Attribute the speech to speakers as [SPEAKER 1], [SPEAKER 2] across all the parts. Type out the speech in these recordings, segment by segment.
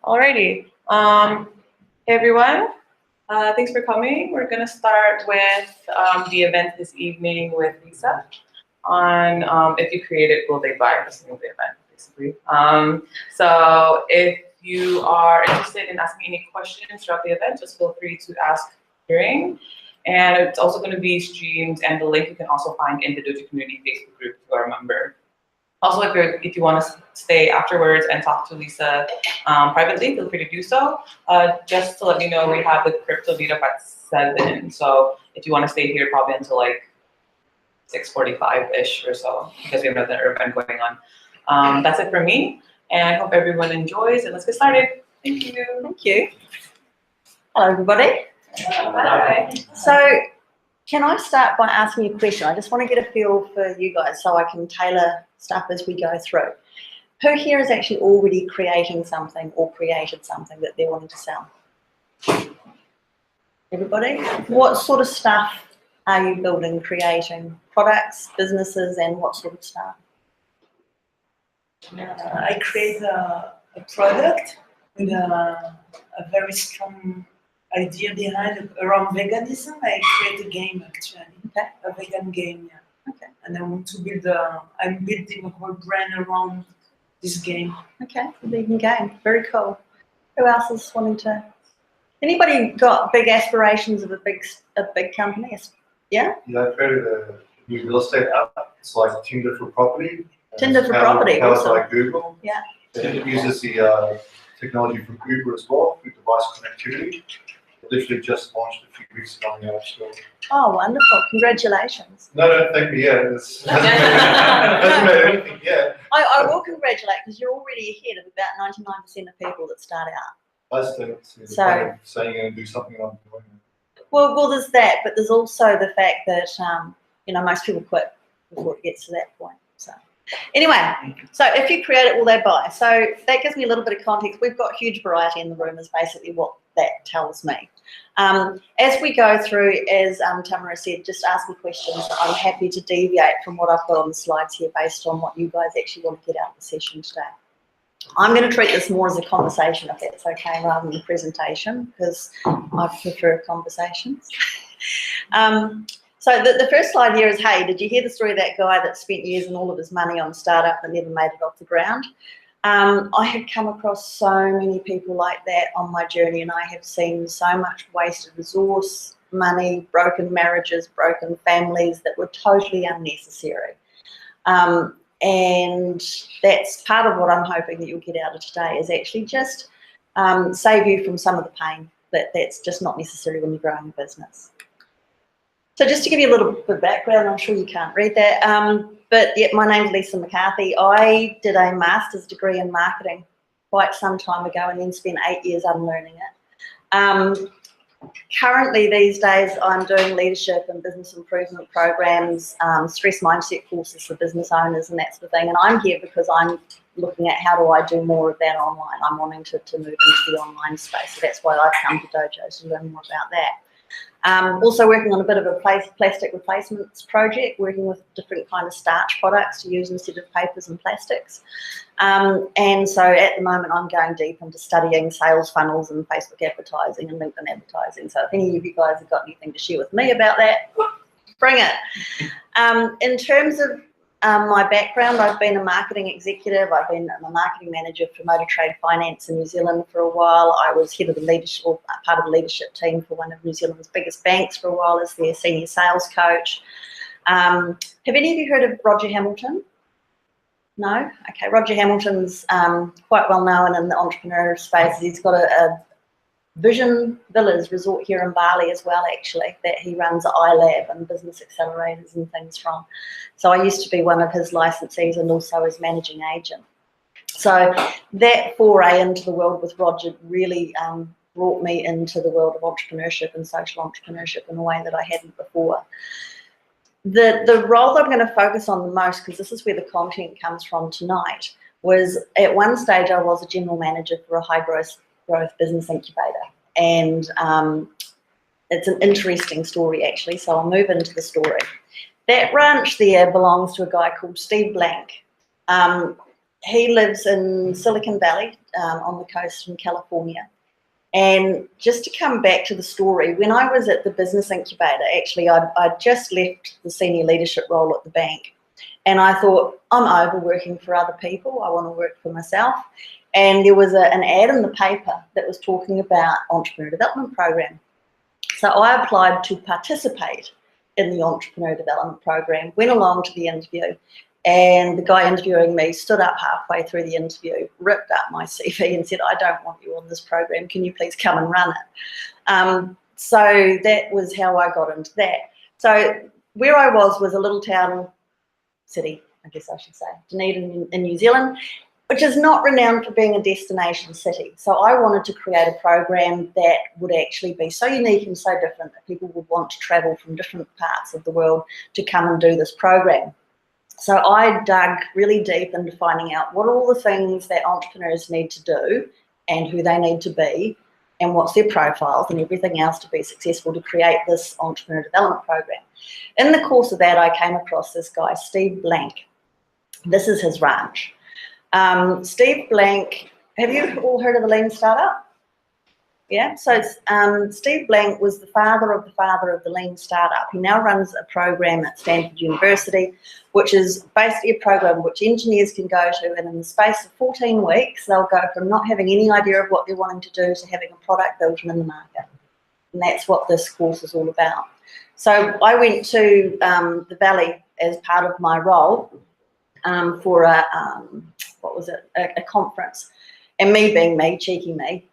[SPEAKER 1] Alrighty. Hey everyone. Thanks for coming. We're gonna start with the event this evening with Lisa on if you create it, will they buy? That's the name of the event, basically. So if you are interested in asking any questions throughout the event, just feel free to ask during. And it's also going to be streamed, and the link you can also find in the Dojo Community Facebook group if you are a member. Also, if you want to stay afterwards and talk to Lisa privately, feel free to do so. Just to let you know, we have the crypto meetup at 7. So if you want to stay here probably until like 6:45-ish or so, because we have another event going on. That's it for me, and I hope everyone enjoys, and let's get started. Thank you.
[SPEAKER 2] Thank you. Hello, everybody.
[SPEAKER 1] Hi.
[SPEAKER 2] So, can I start by asking you a question? I just want to get a feel for you guys so I can tailor stuff as we go through. Who here is actually already creating something or created something that they're wanting to sell? Everybody? What sort of stuff are you building, creating? Products, businesses, and what sort of stuff?
[SPEAKER 3] I create a product with a very strong idea behind it around veganism. I create a game actually,
[SPEAKER 2] Okay.
[SPEAKER 3] a vegan game, yeah.
[SPEAKER 2] Okay.
[SPEAKER 3] And I want to build I'm building a whole brand around this game.
[SPEAKER 2] Okay, the vegan game. Very cool. Who else is wanting to? Anybody got big aspirations of a big company? Yeah?
[SPEAKER 4] Yeah, I created a new real estate app. It's like Tinder for property.
[SPEAKER 2] Tinder for property,
[SPEAKER 4] Powered
[SPEAKER 2] awesome.
[SPEAKER 4] by Google.
[SPEAKER 2] Yeah.
[SPEAKER 4] It uses the technology from Uber as well, with device connectivity. It literally just launched a few weeks ago on the App Store.
[SPEAKER 2] Oh, wonderful. Congratulations.
[SPEAKER 4] No, don't thank me yet. It hasn't made anything yet.
[SPEAKER 2] I will congratulate because you're already ahead of about 99% of people that start out.
[SPEAKER 4] I just don't see the
[SPEAKER 2] So-
[SPEAKER 4] point of saying you're going to do something and I'm doing it.
[SPEAKER 2] Well, there's that, but there's also the fact that, most people quit before it gets to that point. So anyway, so if you create it, will they buy? So that gives me a little bit of context. We've got huge variety in the room is basically what that tells me. As we go through, as Tamara said, just ask me questions. I'm happy to deviate from what I've got on the slides here based on what you guys actually want to get out of the session today. I'm going to treat this more as a conversation, if that's okay, rather than a presentation, because I prefer conversations. So the first slide here is, hey, did you hear the story of that guy that spent years and all of his money on a startup and never made it off the ground? I have come across so many people like that on my journey, and I have seen so much wasted resource, money, broken marriages, broken families that were totally unnecessary. And that's part of what I'm hoping that you'll get out of today is actually just save you from some of the pain that's just not necessary when you're growing a business. So just to give you a little bit of background, I'm sure you can't read that, but yeah, my name's Lisa McCarthy. I did a master's degree in marketing quite some time ago and then spent 8 years unlearning it. Currently, these days, I'm doing leadership and business improvement programs, stress mindset courses for business owners and that sort of thing. And I'm here because I'm looking at how do I do more of that online. I'm wanting to move into the online space. So that's why I've come to Dojo to learn more about that. Also working on a bit of a plastic replacements project, working with different kind of starch products to use instead of papers and plastics. And so at the moment I'm going deep into studying sales funnels and Facebook advertising and LinkedIn advertising. So if any of you guys have got anything to share with me about that, bring it. In terms of my background, I've been a marketing executive. I've been a marketing manager for Motor Trade Finance in New Zealand for a while. I was head of the leadership, or part of the leadership team for one of New Zealand's biggest banks for a while as their senior sales coach. Have any of you heard of Roger Hamilton? No? Okay, Roger Hamilton's quite well known in the entrepreneur space. He's got a Vision Villas resort here in Bali as well, actually, that he runs iLab and business accelerators and things from. So I used to be one of his licensees and also his managing agent. So that foray into the world with Roger really brought me into the world of entrepreneurship and social entrepreneurship in a way that I hadn't before. The role that I'm going to focus on the most, because this is where the content comes from tonight, was at one stage I was a general manager for a high growth business incubator, and it's an interesting story actually, so I'll move into the story. That ranch there belongs to a guy called Steve Blank. he lives in Silicon Valley on the coast in California. And just to come back to the story, when I was at the business incubator, actually, I'd just left the senior leadership role at the bank. And I thought, I'm overworking for other people. I want to work for myself. And there was an ad in the paper that was talking about entrepreneur development program. So I applied to participate in the entrepreneur development program, went along to the interview, and the guy interviewing me stood up halfway through the interview, ripped up my CV and said, I don't want you on this program. Can you please come and run it? So that was how I got into that. So where I was a little town, city, I guess I should say, Dunedin in New Zealand, which is not renowned for being a destination city. So I wanted to create a program that would actually be so unique and so different that people would want to travel from different parts of the world to come and do this program. So I dug really deep into finding out what are all the things that entrepreneurs need to do and who they need to be and what's their profiles and everything else to be successful to create this entrepreneur development program. In the course of that, I came across this guy, Steve Blank. This is his ranch. Steve Blank, have you all heard of the Lean Startup? Yeah, so Steve Blank was the father of the Lean Startup. He now runs a program at Stanford University, which is basically a program which engineers can go to, and in the space of 14 weeks, they'll go from not having any idea of what they're wanting to do to having a product built and in the market. And that's what this course is all about. So I went to the Valley as part of my role for a conference. And me being me, cheeky me,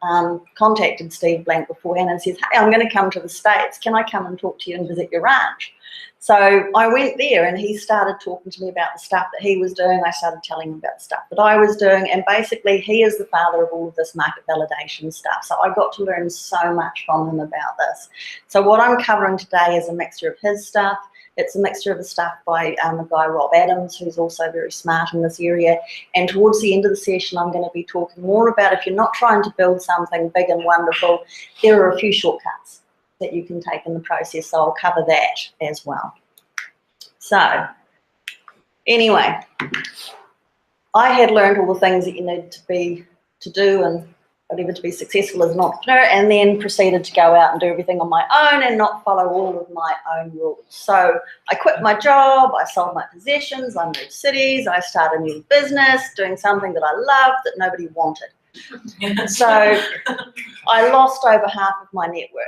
[SPEAKER 2] contacted Steve Blank beforehand and says, hey, I'm going to come to the States. Can I come and talk to you and visit your ranch? So I went there and he started talking to me about the stuff that he was doing. I started telling him about the stuff that I was doing. And basically, he is the father of all of this market validation stuff. So I got to learn so much from him about this. So what I'm covering today is a mixture of his stuff. It's a mixture of the stuff by a guy, Rob Adams, who's also very smart in this area. And towards the end of the session, I'm going to be talking more about if you're not trying to build something big and wonderful, there are a few shortcuts that you can take in the process. So I'll cover that as well. So anyway, I had learned all the things that you need to do and whatever to be successful as an entrepreneur, and then proceeded to go out and do everything on my own and not follow all of my own rules. So I quit my job, I sold my possessions, I moved cities, I started a new business, doing something that I loved that nobody wanted. So I lost over half of my net worth.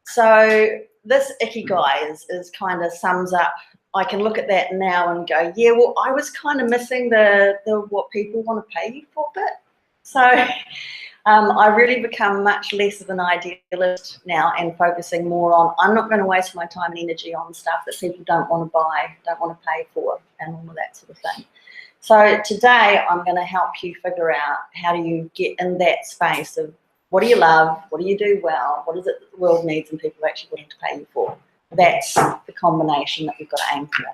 [SPEAKER 2] So this ikigai is kind of sums up, I can look at that now and go, yeah, well, I was kind of missing the what people want to pay you for bit. So I really become much less of an idealist now and focusing more on, I'm not going to waste my time and energy on stuff that people don't want to buy, don't want to pay for, and all of that sort of thing. So today I'm going to help you figure out how do you get in that space of what do you love, what do you do well, what is it that the world needs and people are actually willing to pay you for. That's the combination that we've got to aim for.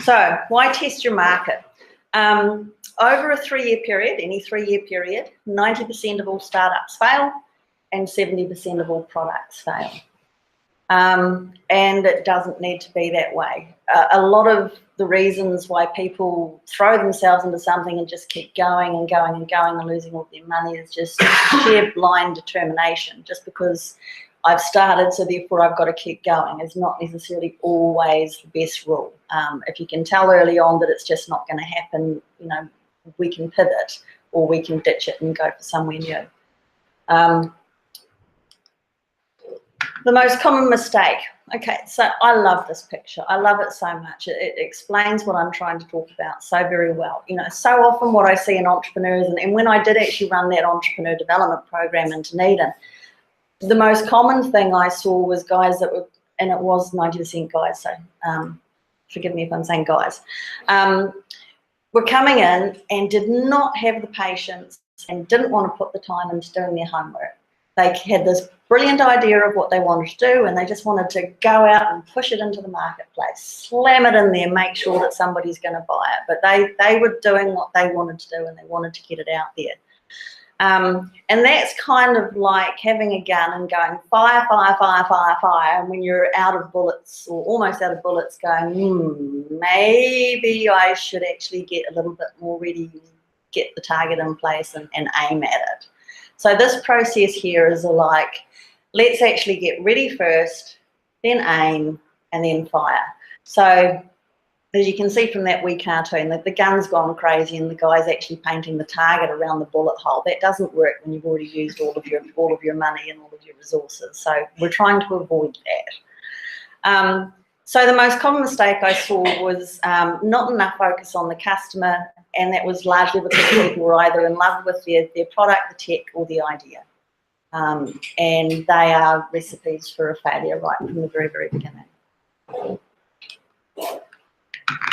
[SPEAKER 2] So why test your market? Over a 3-year period, any 3-year period, 90% of all startups fail and 70% of all products fail. And it doesn't need to be that way. A lot of the reasons why people throw themselves into something and just keep going and going and going and losing all their money is just sheer blind determination. Just because I've started, so therefore I've got to keep going is not necessarily always the best rule. If you can tell early on that it's just not going to happen, you know, we can pivot or we can ditch it and go for somewhere new. The most common mistake. Okay, so I love this picture. I love it so much. It explains what I'm trying to talk about so very well. You know, so often what I see in entrepreneurs, and when I did actually run that entrepreneur development program in Dunedin, the most common thing I saw was guys that were, and it was 90% guys, so forgive me if I'm saying guys, were coming in and did not have the patience and didn't want to put the time into doing their homework. They had this brilliant idea of what they wanted to do and they just wanted to go out and push it into the marketplace, slam it in there, make sure that somebody's going to buy it. But they were doing what they wanted to do and they wanted to get it out there. And that's kind of like having a gun and going fire, fire, fire, fire, fire. And when you're out of bullets or almost out of bullets, going, maybe I should actually get a little bit more ready, get the target in place and aim at it. So this process here is like, let's actually get ready first, then aim, and then fire. So as you can see from that wee cartoon, that the gun's gone crazy and the guy's actually painting the target around the bullet hole. That doesn't work when you've already used all of your money and all of your resources. So we're trying to avoid that. So the most common mistake I saw was not enough focus on the customer, and that was largely because people were either in love with their product, the tech, or the idea. And they are recipes for a failure right from the very, very beginning.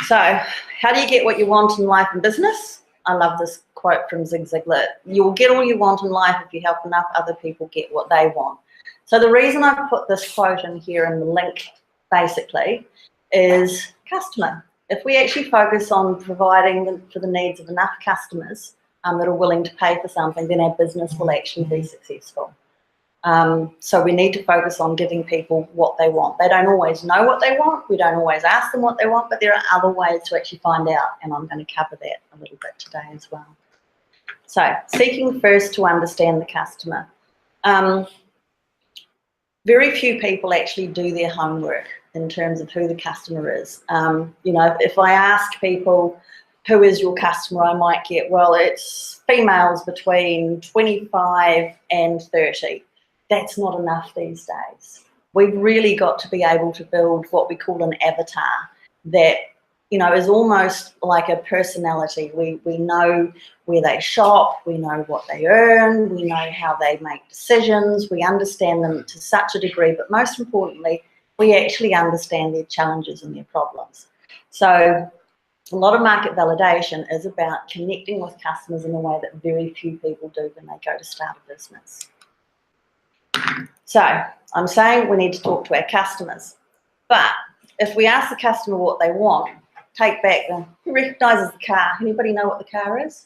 [SPEAKER 2] So how do you get what you want in life and business? I love this quote from Zig Ziglar. You'll get all you want in life if you help enough other people get what they want. So the reason I've put this quote in here in the link, basically, is customer. If we actually focus on providing for the needs of enough customers that are willing to pay for something, then our business will actually be successful. So we need to focus on giving people what they want. They don't always know what they want. We don't always ask them what they want, but there are other ways to actually find out, and I'm going to cover that a little bit today as well. So seeking first to understand the customer. Very few people actually do their homework in terms of who the customer is. You know, if I ask people, who is your customer, I might get, well, it's females between 25 and 30. That's not enough these days. We've really got to be able to build what we call an avatar that, you know, is almost like a personality. We know where they shop, we know what they earn, we know how they make decisions, we understand them to such a degree, but most importantly, we actually understand their challenges and their problems. So a lot of market validation is about connecting with customers in a way that very few people do when they go to start a business. So I'm saying we need to talk to our customers, but if we ask the customer what they want, take back who recognises the car? Anybody know what the car is?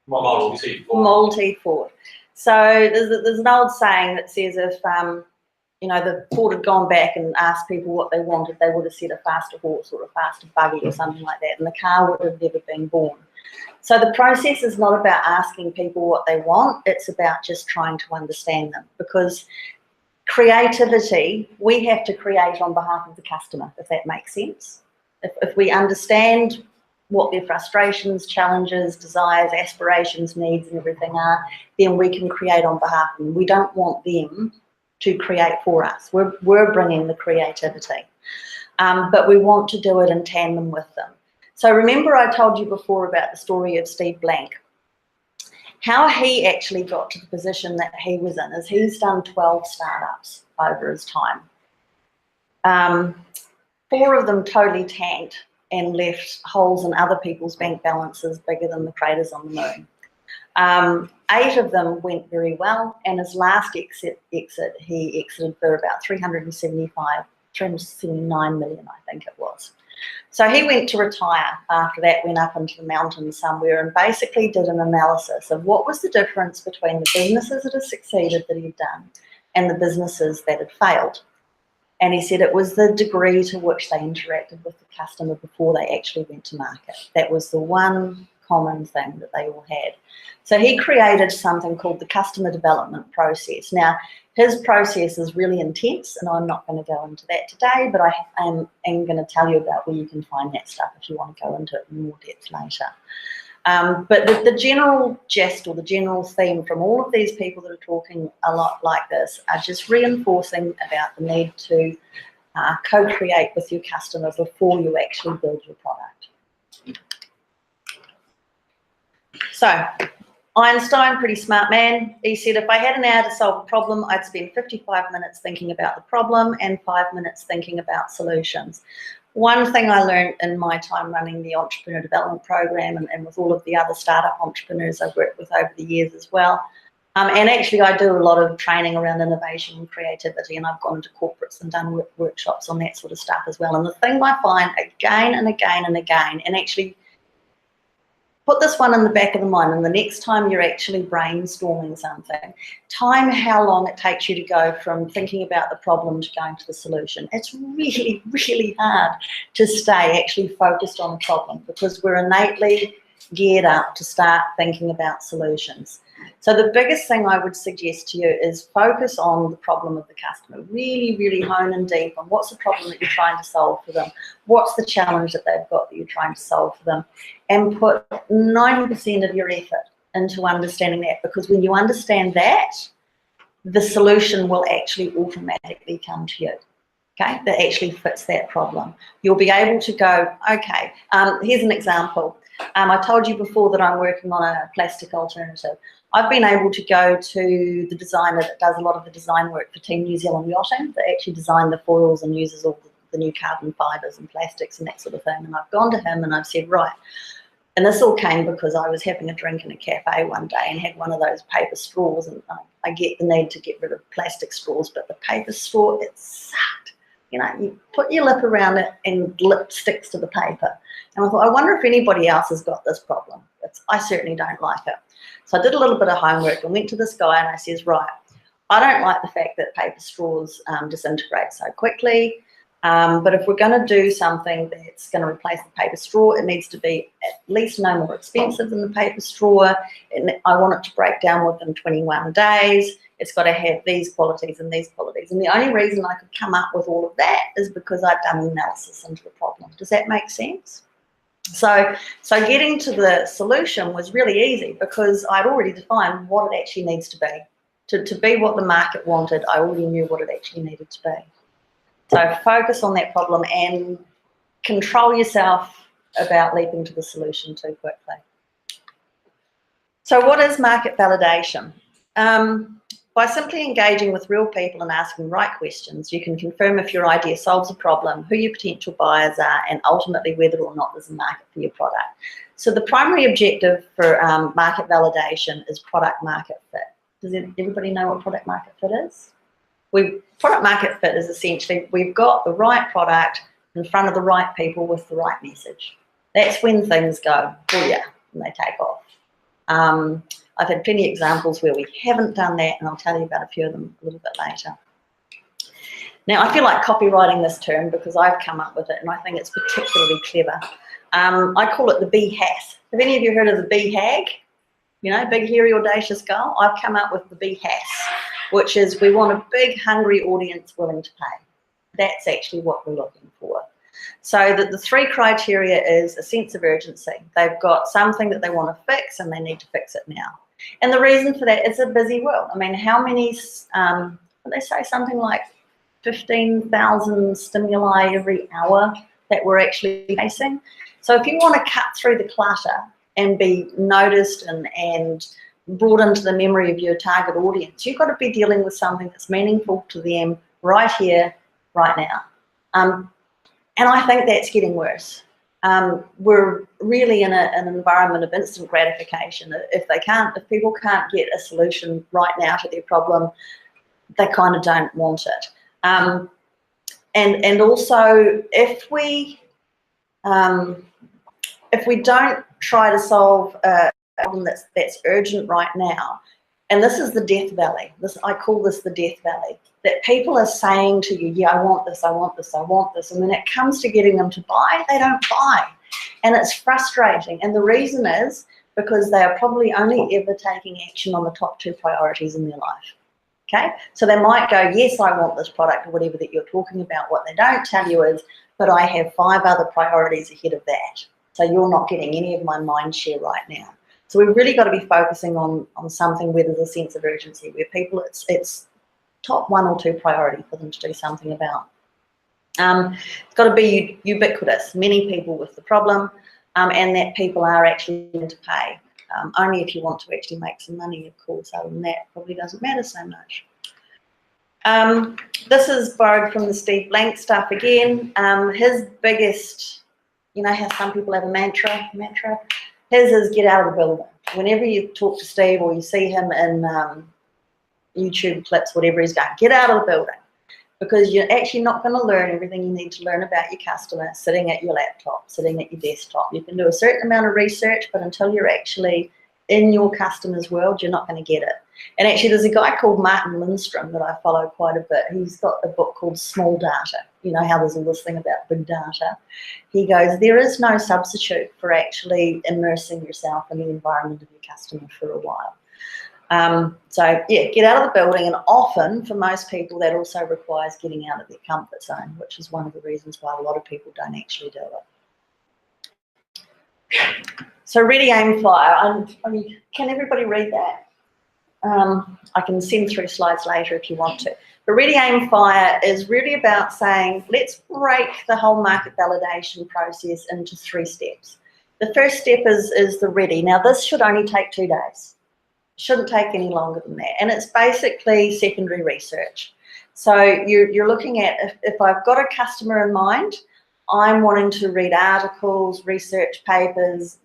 [SPEAKER 2] Multi-Ford. So there's an old saying that says if you know, the Ford had gone back and asked people what they wanted, they would have said a faster horse or a faster buggy or something like that, and the car would have never been born. So the process is not about asking people what they want, it's about just trying to understand them, because creativity, we have to create on behalf of the customer, if that makes sense. If we understand what their frustrations, challenges, desires, aspirations, needs and everything are, then we can create on behalf of them. We don't want them to create for us. We're bringing the creativity, but we want to do it in tandem with them. So remember I told you before about the story of Steve Blank. How he actually got to the position that he was in is he's done 12 startups over his time. 4 of them totally tanked and left holes in other people's bank balances bigger than the craters on the moon. 8 of them went very well, and his last exit he exited for about 379 million, I think it was. So he went to retire after that, went up into the mountains somewhere and basically did an analysis of what was the difference between the businesses that had succeeded that he'd done and the businesses that had failed. And he said it was the degree to which they interacted with the customer before they actually went to market. That was the one common thing that they all had. So he created something called the customer development process. Now, his process is really intense, and I'm not going to go into that today, but I am going to tell you about where you can find that stuff if you want to go into it in more depth later. But the general gist or the general theme from all of these people that are talking a lot like this are just reinforcing about the need to co-create with your customer before you actually build your product. So Einstein, pretty smart man, he said, if I had an hour to solve a problem, I'd spend 55 minutes thinking about the problem and 5 minutes thinking about solutions. One thing I learned in my time running the entrepreneur development program and with all of the other startup entrepreneurs I've worked with over the years as well, and actually I do a lot of training around innovation and creativity, and I've gone into corporates and done workshops on that sort of stuff as well. And the thing I find again and again and again, and actually put this one in the back of the mind, and the next time you're actually brainstorming something, time how long it takes you to go from thinking about the problem to going to the solution. It's really, really hard to stay actually focused on a problem because we're innately geared up to start thinking about solutions. So the biggest thing I would suggest to you is focus on the problem of the customer. Really, really hone in deep on what's the problem that you're trying to solve for them, what's the challenge that they've got that you're trying to solve for them, and put 90% of your effort into understanding that, because when you understand that, the solution will actually automatically come to you. Okay, that actually fits that problem. You'll be able to go, okay, here's an example. I told you before that I'm working on a plastic alternative. I've been able to go to the designer that does a lot of the design work for Team New Zealand Yachting, that actually designed the foils and uses all the new carbon fibres and plastics and that sort of thing. And I've gone to him and I've said, right, and this all came because I was having a drink in a cafe one day and had one of those paper straws, and I get the need to get rid of plastic straws, but the paper straw, it sucked. You know, you put your lip around it and lip sticks to the paper. And I thought, I wonder if anybody else has got this problem. I certainly don't like it. So I did a little bit of homework and went to this guy and I says, right, I don't like the fact that paper straws disintegrate so quickly, but if we're going to do something that's going to replace the paper straw, it needs to be at least no more expensive than the paper straw. And I want it to break down within 21 days. It's got to have these qualities and these qualities. And the only reason I could come up with all of that is because I'd done analysis into the problem. Does that make sense? So getting to the solution was really easy because I'd already defined what it actually needs to be. To be what the market wanted, I already knew what it actually needed to be. So focus on that problem and control yourself about leaping to the solution too quickly. So what is market validation? By simply engaging with real people and asking the right questions, you can confirm if your idea solves a problem, who your potential buyers are, and ultimately whether or not there's a market for your product. So the primary objective for market validation is product market fit. Does everybody know what product market fit is? Product market fit is essentially we've got the right product in front of the right people with the right message. That's when things go, oh yeah, and they take off. I've had plenty of examples where we haven't done that, and I'll tell you about a few of them a little bit later. Now, I feel like copywriting this term because I've come up with it, and I think it's particularly clever. I call it the BHAS. Have any of you heard of the BHAG? You know, big, hairy, audacious goal. I've come up with the BHAS, which is we want a big, hungry audience willing to pay. That's actually what we're looking for. So the three criteria is a sense of urgency. They've got something that they want to fix and they need to fix it now. And the reason for that is a busy world. I mean, how many, they say something like 15,000 stimuli every hour that we're actually facing. So if you want to cut through the clutter and be noticed and brought into the memory of your target audience, you've got to be dealing with something that's meaningful to them right here, right now. And I think that's getting worse. We're really in an environment of instant gratification. If people can't get a solution right now to their problem, they kind of don't want it. And also, if we don't try to solve a problem that's urgent right now, and this is the death valley. I call this the death valley. That people are saying to you, yeah, I want this, I want this, I want this. And when it comes to getting them to buy, they don't buy. And it's frustrating. And the reason is because they are probably only ever taking action on the top two priorities in their life. Okay? So they might go, yes, I want this product or whatever that you're talking about. What they don't tell you is, but I have 5 other priorities ahead of that. So you're not getting any of my mind share right now. So we've really got to be focusing on something where there's a sense of urgency, where people, it's top 1 or 2 priority for them to do something about. It's got to be ubiquitous, many people with the problem, and that people are actually willing to pay. Only if you want to actually make some money, of course. Other than that, probably doesn't matter so much. This is borrowed from the Steve Blank stuff again. His biggest, you know how some people have a mantra? His is get out of the building. Whenever you talk to Steve or you see him in YouTube clips, whatever he's going, get out of the building. because you're actually not going to learn everything you need to learn about your customer sitting at your laptop, sitting at your desktop. You can do a certain amount of research, but until you're actually in your customer's world, you're not going to get it. And actually, there's a guy called Martin Lindstrom that I follow quite a bit. He's got a book called Small Data. You know how there's all this thing about big data. He goes, there is no substitute for actually immersing yourself in the environment of your customer for a while. So yeah, get out of the building, and often for most people that also requires getting out of their comfort zone, which is one of the reasons why a lot of people don't actually do it. So ready, aim, fire. I mean, can everybody read that? I can send through slides later if you want to. But ready, aim, fire is really about saying, let's break the whole market validation process into 3 steps. The first step is the ready. Now, this should only take 2 days. Shouldn't take any longer than that. And it's basically secondary research. So you're looking at, if I've got a customer in mind, I'm wanting to read articles, research papers,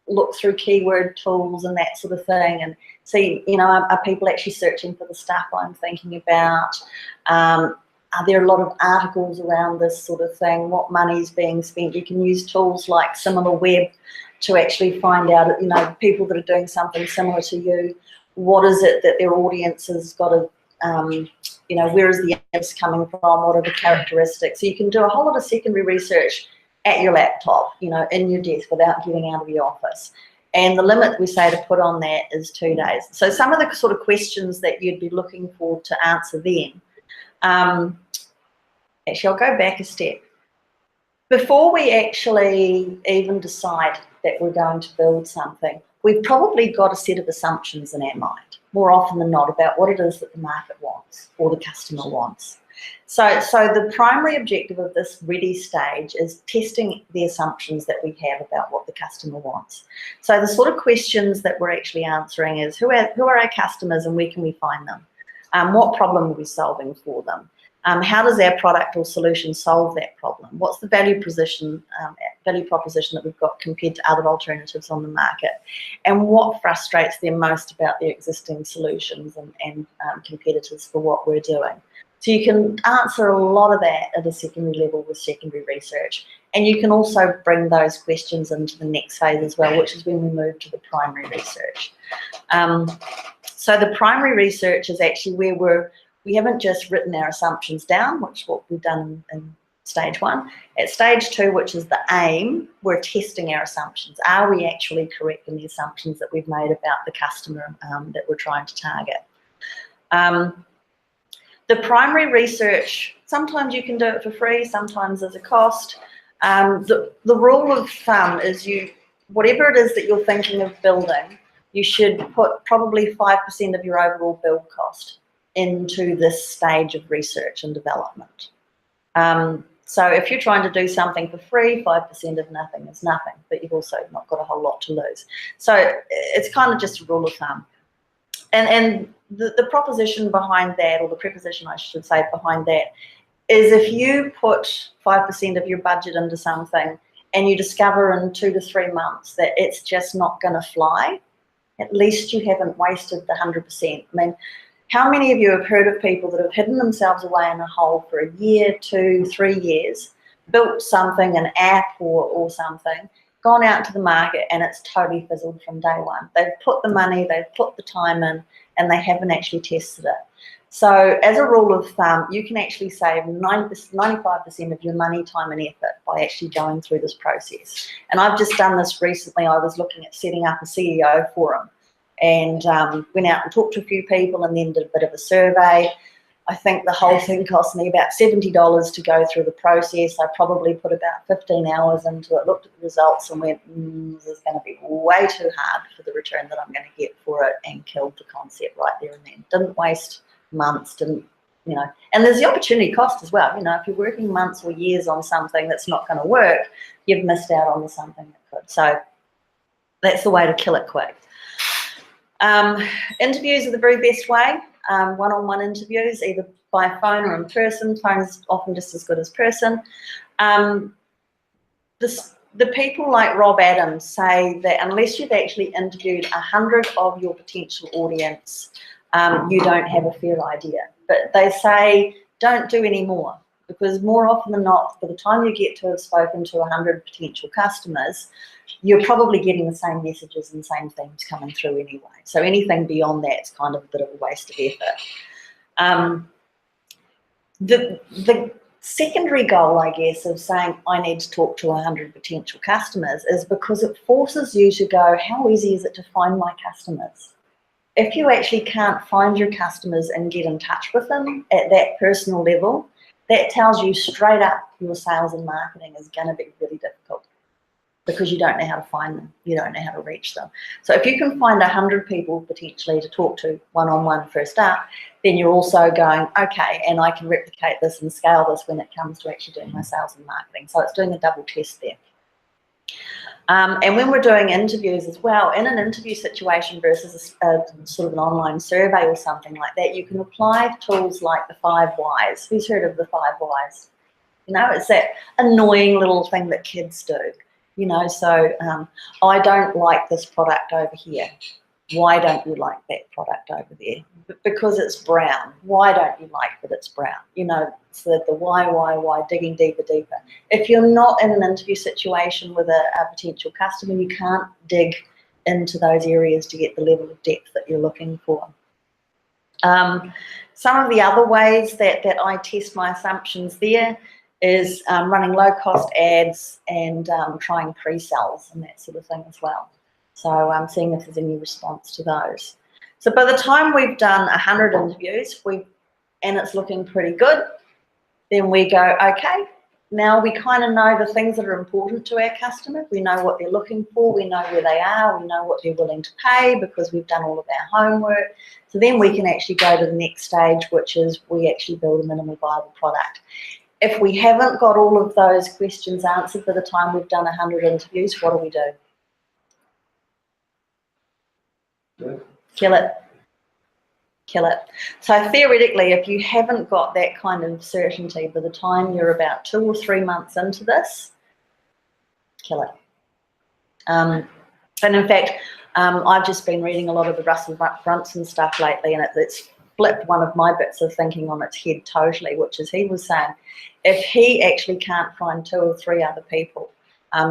[SPEAKER 2] look through keyword tools and that sort of thing, and see, you know, are people actually searching for the stuff I'm thinking about? Are there a lot of articles around this sort of thing? What money is being spent? You can use tools like SimilarWeb to actually find out, you know, people that are doing something similar to you. What is it that their audience has got to, you know, where is the ads coming from? What are the characteristics? So you can do a whole lot of secondary research at your laptop, you know, in your desk without getting out of the office. And the limit we say to put on that is 2 days. So some of the sort of questions that you'd be looking for to answer then. Actually, I'll go back a step. Before we actually even decide that we're going to build something, we've probably got a set of assumptions in our mind, more often than not, about what it is that the market wants or the customer wants. So the primary objective of this ready stage is testing the assumptions that we have about what the customer wants. So the sort of questions that we're actually answering is, who are our customers and where can we find them? What problem are we solving for them? How does our product or solution solve that problem? What's the value proposition that we've got compared to other alternatives on the market? And what frustrates them most about their existing solutions and competitors for what we're doing? So you can answer a lot of that at a secondary level with secondary research. And you can also bring those questions into the next phase as well, which is when we move to the primary research. So the primary research is actually where we haven't just written our assumptions down, which is what we've done in stage 1. At stage 2, which is the aim, we're testing our assumptions. Are we actually correct in the assumptions that we've made about the customer that we're trying to target? The primary research, sometimes you can do it for free, sometimes there's a cost. The rule of thumb is whatever it is that you're thinking of building, you should put probably 5% of your overall build cost into this stage of research and development. So if you're trying to do something for free, 5% of nothing is nothing, but you've also not got a whole lot to lose. So it's kind of just a rule of thumb. And the proposition behind that, or the preposition I should say behind that, is if you put 5% of your budget into something and you discover in 2 to 3 months that it's just not going to fly, at least you haven't wasted the 100%. I mean, how many of you have heard of people that have hidden themselves away in a hole for 1 year, 2, 3 years, built something, an app or something, gone out to the market, and it's totally fizzled from day one? They've put the money, they've put the time in, and they haven't actually tested it. So as a rule of thumb, you can actually save 95% of your money, time and effort by actually going through this process. And I've just done this recently. I was looking at setting up a CEO forum and went out and talked to a few people and then did a bit of a survey. I think the whole thing cost me about $70 to go through the process. I probably put about 15 hours into it, looked at the results and went, this is going to be way too hard for the return that I'm going to get for it, and killed the concept right there and then. Didn't waste months, didn't, you know. And there's the opportunity cost as well. You know, if you're working months or years on something that's not going to work, you've missed out on something that could. So that's the way to kill it quick. Interviews are the very best way. One-on-one interviews, either by phone or in person. Phone is often just as good as person. The people like Rob Adams say that unless you've actually interviewed 100 of your potential audience, you don't have a fair idea. But they say don't do any more, because more often than not, by the time you get to have spoken to 100 potential customers, you're probably getting the same messages and same things coming through anyway. So anything beyond that's kind of a bit of a waste of effort. The secondary goal, I guess, of saying I need to talk to 100 potential customers is because it forces you to go, how easy is it to find my customers? If you actually can't find your customers and get in touch with them at that personal level, that tells you straight up your sales and marketing is going to be really difficult, because you don't know how to find them, you don't know how to reach them. So if you can find 100 people potentially to talk to one-on-one first up, then you're also going, okay, and I can replicate this and scale this when it comes to actually doing my sales and marketing. So it's doing a double test there. And when we're doing interviews as well, in an interview situation versus a sort of an online survey or something like that, you can apply tools like the 5 whys. Who's heard of the 5 whys? You know, it's that annoying little thing that kids do. You know, so I don't like this product over here. Why don't you like that product over there? Because it's brown. Why don't you like that it's brown? You know, so the why, digging deeper. If you're not in an interview situation with a potential customer, you can't dig into those areas to get the level of depth that you're looking for. Some of the other ways that I test my assumptions there is running low-cost ads and trying pre-sales and that sort of thing as well. So I'm seeing if there's any response to those. So by the time we've done 100 interviews and it's looking pretty good, then we go, okay, now we kind of know the things that are important to our customer. We know what they're looking for. We know where they are. We know what they're willing to pay because we've done all of our homework. So then we can actually go to the next stage, which is we actually build a minimal viable product. If we haven't got all of those questions answered by the time we've done 100 interviews, what do we do? Kill it. Kill it. So theoretically, if you haven't got that kind of certainty by the time you're about 2 or 3 months into this, kill it. And in fact, I've just been reading a lot of the Russell Brunson stuff lately, and it's flipped one of my bits of thinking on its head totally, which is he was saying if he actually can't find 2 or 3 other people,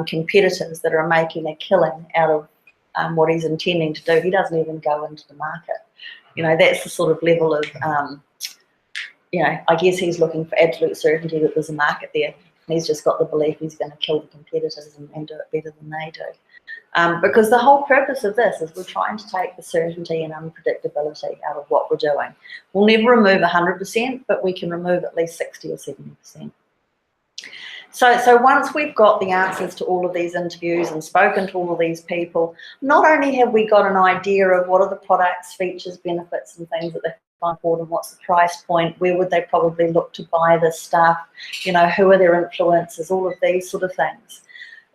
[SPEAKER 2] competitors that are making a killing out of what he's intending to do, he doesn't even go into the market. You know, that's the sort of level of, you know, I guess he's looking for absolute certainty that there's a market there. And he's just got the belief he's going to kill the competitors and do it better than they do. Because the whole purpose of this is we're trying to take the certainty and unpredictability out of what we're doing. We'll never remove 100%, but we can remove at least 60 or 70%. So once we've got the answers to all of these interviews and spoken to all of these people, not only have we got an idea of what are the products, features, benefits and things that they find important, what's the price point, where would they probably look to buy this stuff, you know, who are their influencers, all of these sort of things.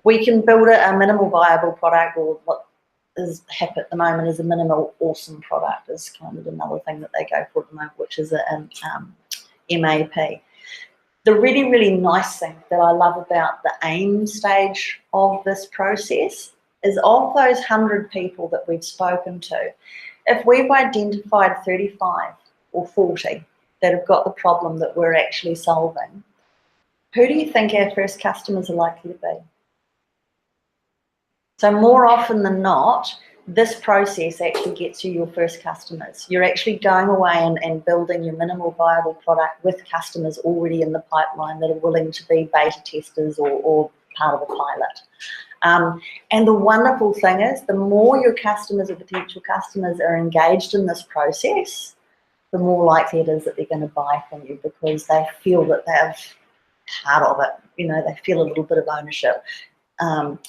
[SPEAKER 2] We can build a minimal viable product, or what is hip at the moment is a minimal awesome product is kind of another thing that they go for at the moment, which is an MAP. The really, really nice thing that I love about the AIM stage of this process is of those 100 people that we've spoken to, if we've identified 35 or 40 that have got the problem that we're actually solving, who do you think our first customers are likely to be? So more often than not, this process actually gets you your first customers. You're actually going away and building your minimal viable product with customers already in the pipeline that are willing to be beta testers or part of a pilot. And the wonderful thing is, the more your customers or potential customers are engaged in this process, the more likely it is that they're going to buy from you, because they feel that they're part of it. You know, they feel a little bit of ownership. And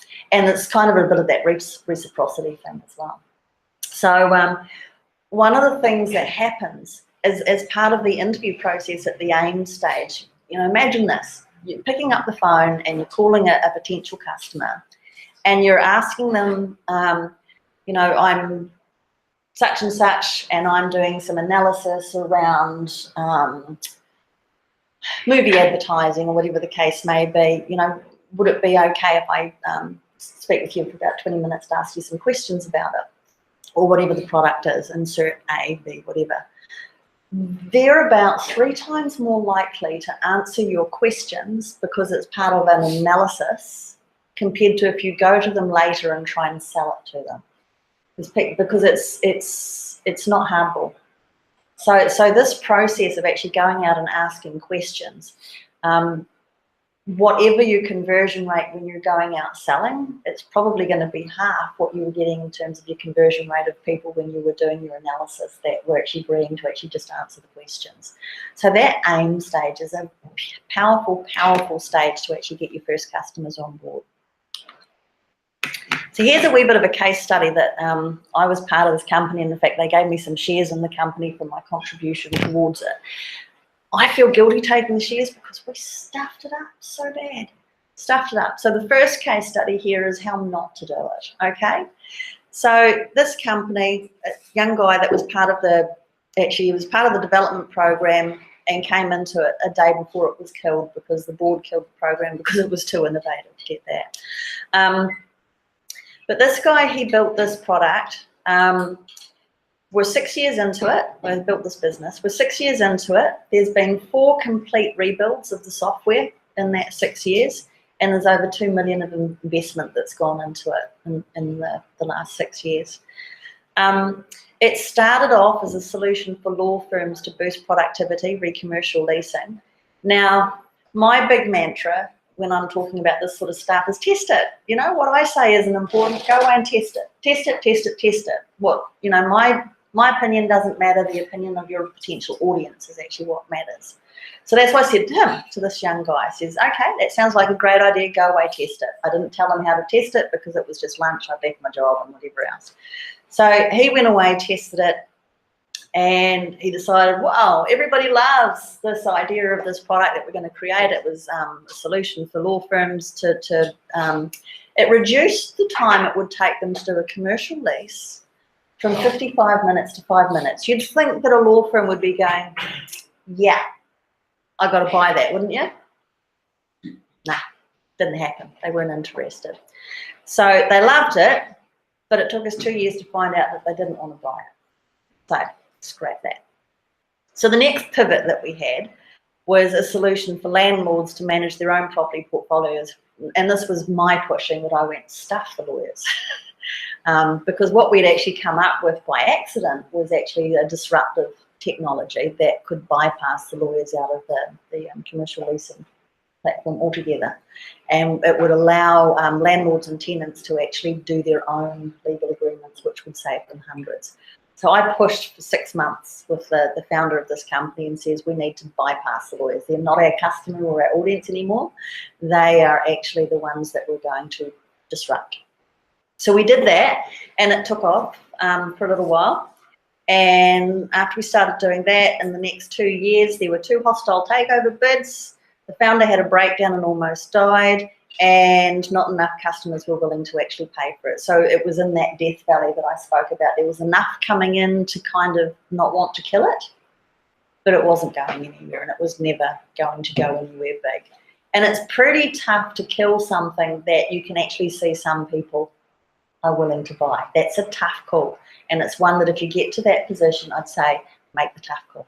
[SPEAKER 2] it's kind of a bit of that reciprocity thing as well. So one of the things that happens is, as part of the interview process at the AIM stage, you know, imagine this. You're picking up the phone and you're calling a potential customer and you're asking them, you know, I'm such and such and I'm doing some analysis around movie advertising or whatever the case may be. You know, would it be okay if I speak with you for about 20 minutes to ask you some questions about it, or whatever the product is, insert A, B, whatever. they're about 3 times more likely to answer your questions because it's part of an analysis compared to if you go to them later and try and sell it to them. Because it's not hardball. So this process of actually going out and asking questions, whatever your conversion rate when you're going out selling, it's probably going to be half what you were getting in terms of your conversion rate of people when you were doing your analysis that were actually agreeing to actually just answer the questions. So that AIM stage is a powerful, powerful stage to actually get your first customers on board. So here's a wee bit of a case study that I was part of this company, and in fact they gave me some shares in the company for my contribution towards it. I feel guilty taking the shares because we stuffed it up so bad. Stuffed it up. So the first case study here is how not to do it, okay? So this company, a young guy that was part of he was part of the development program and came into it a day before it was killed because the board killed the program because it was too innovative, get that. But this guy, he built this product. We're 6 years into it. We built this business. We're 6 years into it. There's been 4 complete rebuilds of the software in that 6 years, and there's over 2 million of investment that's gone into it in the last 6 years. It started off as a solution for law firms to boost productivity, re-commercial leasing. Now, my big mantra when I'm talking about this sort of stuff is test it. You know, what I say isn't important. Go away and test it. Test it, test it, test it. What, you know, my opinion doesn't matter. The opinion of your potential audience is actually what matters. So that's what I said to him, to this young guy. I says, okay, that sounds like a great idea. Go away, test it. I didn't tell him how to test it because it was just lunch. I left my job and whatever else. So he went away, tested it, and he decided, wow, everybody loves this idea of this product that we're going to create. It was a solution for law firms it reduced the time it would take them to do a commercial lease from 55 minutes to 5 minutes. You'd think that a law firm would be going, yeah, I got to buy that, wouldn't you? Nah, didn't happen. They weren't interested. So they loved it, but it took us 2 years to find out that they didn't want to buy it. So scrap that. So the next pivot that we had was a solution for landlords to manage their own property portfolios. And this was my pushing that I went, stuff the lawyers. Because what we'd actually come up with by accident was actually a disruptive technology that could bypass the lawyers out of the commercial leasing platform altogether. And it would allow landlords and tenants to actually do their own legal agreements, which would save them hundreds. So I pushed for 6 months with the founder of this company and says, we need to bypass the lawyers. They're not our customer or our audience anymore. They are actually the ones that we're going to disrupt. So we did that, and it took off for a little while. And after we started doing that, in the next 2 years, there were 2 hostile takeover bids. The founder had a breakdown and almost died, and not enough customers were willing to actually pay for it. So it was in that death valley that I spoke about. There was enough coming in to kind of not want to kill it, but it wasn't going anywhere, and it was never going to go anywhere big. And it's pretty tough to kill something that you can actually see some people are willing to buy. That's a tough call, and it's one that if you get to that position, I'd say make the tough call.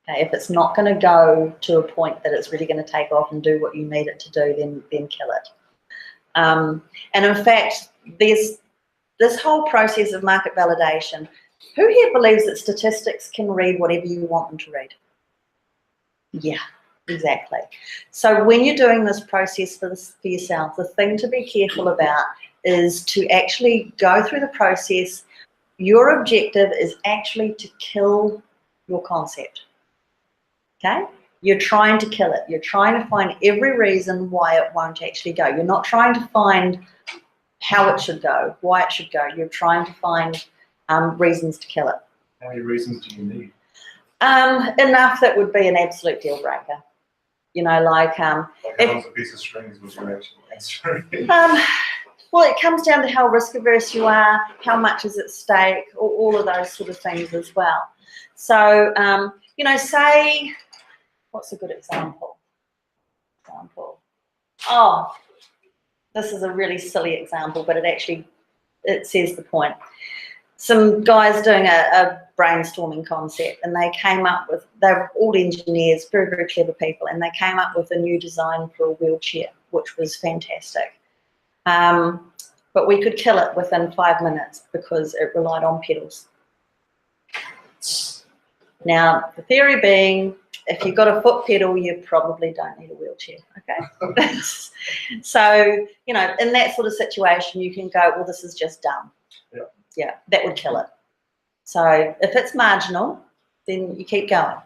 [SPEAKER 2] Okay, if it's not going to go to a point that it's really going to take off and do what you need it to do, then kill it. And in fact, there's this whole process of market validation. Who here believes that statistics can read whatever you want them to read? Yeah, exactly. So when you're doing this process for yourself, the thing to be careful about is to actually go through the process. Your objective is actually to kill your concept. Okay? You're trying to kill it. You're trying to find every reason why it won't actually go. You're not trying to find how it should go, why it should go. You're trying to find reasons to kill it.
[SPEAKER 4] How many reasons do you need?
[SPEAKER 2] Enough that would be an absolute deal breaker. You know, like
[SPEAKER 4] Like how long's a piece of string is what you're actually answering?
[SPEAKER 2] Well, it comes down to how risk averse you are, how much is at stake, all of those sort of things as well. So, you know, say, what's a good example? Oh, this is a really silly example, but it says the point. Some guys doing a brainstorming concept, and they were all engineers, very, very clever people, and they came up with a new design for a wheelchair, which was fantastic. But we could kill it within 5 minutes because it relied on pedals. Now, the theory being, if you've got a foot pedal, you probably don't need a wheelchair, okay? So, in that sort of situation, you can go, well, this is just dumb. Yeah, that would kill it. So if it's marginal, then you keep going.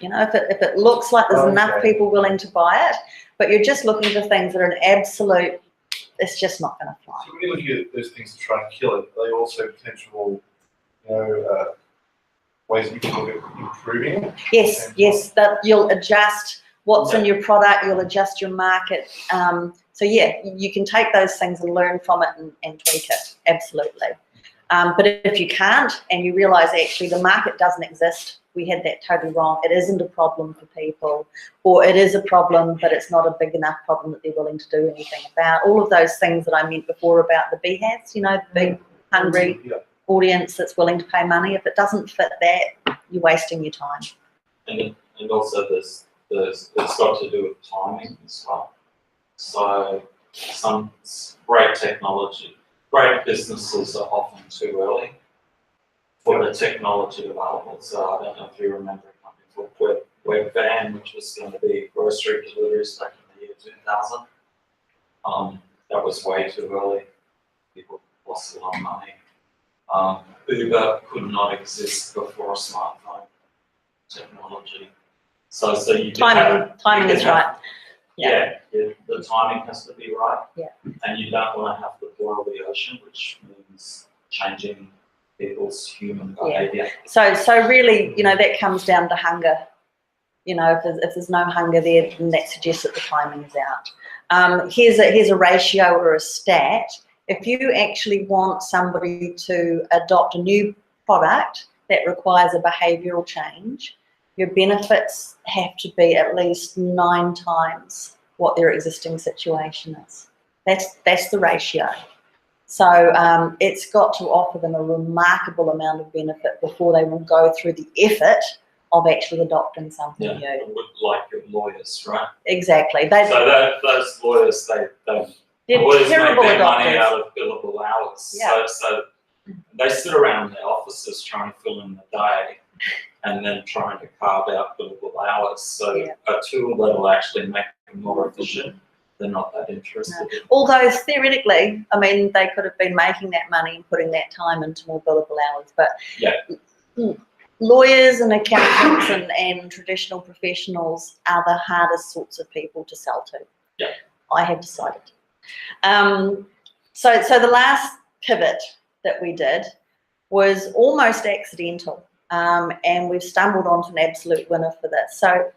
[SPEAKER 2] If it looks like there's enough people willing to buy it, but you're just looking for things that are an absolute, it's just not going to fly.
[SPEAKER 4] So when you're looking at those things to try and kill it, are they also potential, ways that you can look at improving it?
[SPEAKER 2] Yes, that you'll adjust what's in your product, you'll adjust your market. So yeah, you can take those things and learn from it and tweak it, absolutely. But if you can't and you realise actually the market doesn't exist, we had that totally wrong, it isn't a problem for people, or it is a problem but it's not a big enough problem that they're willing to do anything about. All of those things that I meant before about the BHATs, the big hungry audience that's willing to pay money, if it doesn't fit that, you're wasting your time.
[SPEAKER 5] And also it's got to do with timing as well. So some great technology, great businesses are often too early for the technology available. So I don't know if you remember a company called Webvan, which was going to be grocery deliveries back in the year 2000. That was way too early. People lost a lot of money. Uber could not exist before smartphone technology. So you
[SPEAKER 2] Timing is right.
[SPEAKER 5] Yeah, the timing has to be right.
[SPEAKER 2] Yeah.
[SPEAKER 5] And you don't want to have to boil the ocean, which means changing people's human behaviour.
[SPEAKER 2] Yeah. So really, that comes down to hunger. If there's no hunger there, then that suggests that the timing is out. Here's a ratio or a stat. If you actually want somebody to adopt a new product that requires a behavioural change, your benefits have to be at least 9 times what their existing situation is. That's the ratio. So it's got to offer them a remarkable amount of benefit before they will go through the effort of actually adopting something new.
[SPEAKER 5] Like your lawyers, right?
[SPEAKER 2] Exactly.
[SPEAKER 5] Those lawyers,
[SPEAKER 2] they're
[SPEAKER 5] lawyers
[SPEAKER 2] terrible
[SPEAKER 5] make their
[SPEAKER 2] adopters.
[SPEAKER 5] money out of billable hours.
[SPEAKER 2] Yeah.
[SPEAKER 5] So they sit around in their offices trying to fill in the day and then trying to carve out billable hours. So a tool that will actually make them more efficient, they're not that interested.
[SPEAKER 2] No. Although theoretically, they could have been making that money and putting that time into more billable hours. But lawyers and accountants and traditional professionals are the hardest sorts of people to sell to.
[SPEAKER 5] Yeah.
[SPEAKER 2] I have decided. So the last pivot that we did was almost accidental, and we've stumbled onto an absolute winner for this. So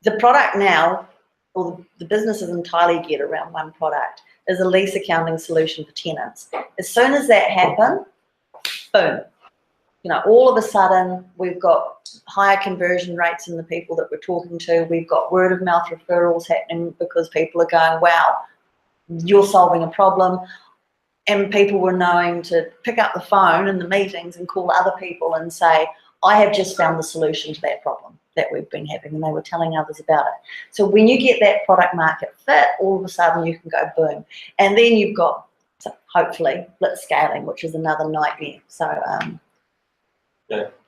[SPEAKER 2] the product now, or the business is entirely geared around one product, is a lease accounting solution for tenants. As soon as that happened, boom. All of a sudden, we've got higher conversion rates in the people that we're talking to. We've got word of mouth referrals happening because people are going, wow, you're solving a problem. And people were knowing to pick up the phone in the meetings and call other people and say, I have just found the solution to that problem that we've been having, and they were telling others about it. So when you get that product market fit, all of a sudden you can go boom. And then you've got, hopefully, blitz scaling, which is another nightmare. So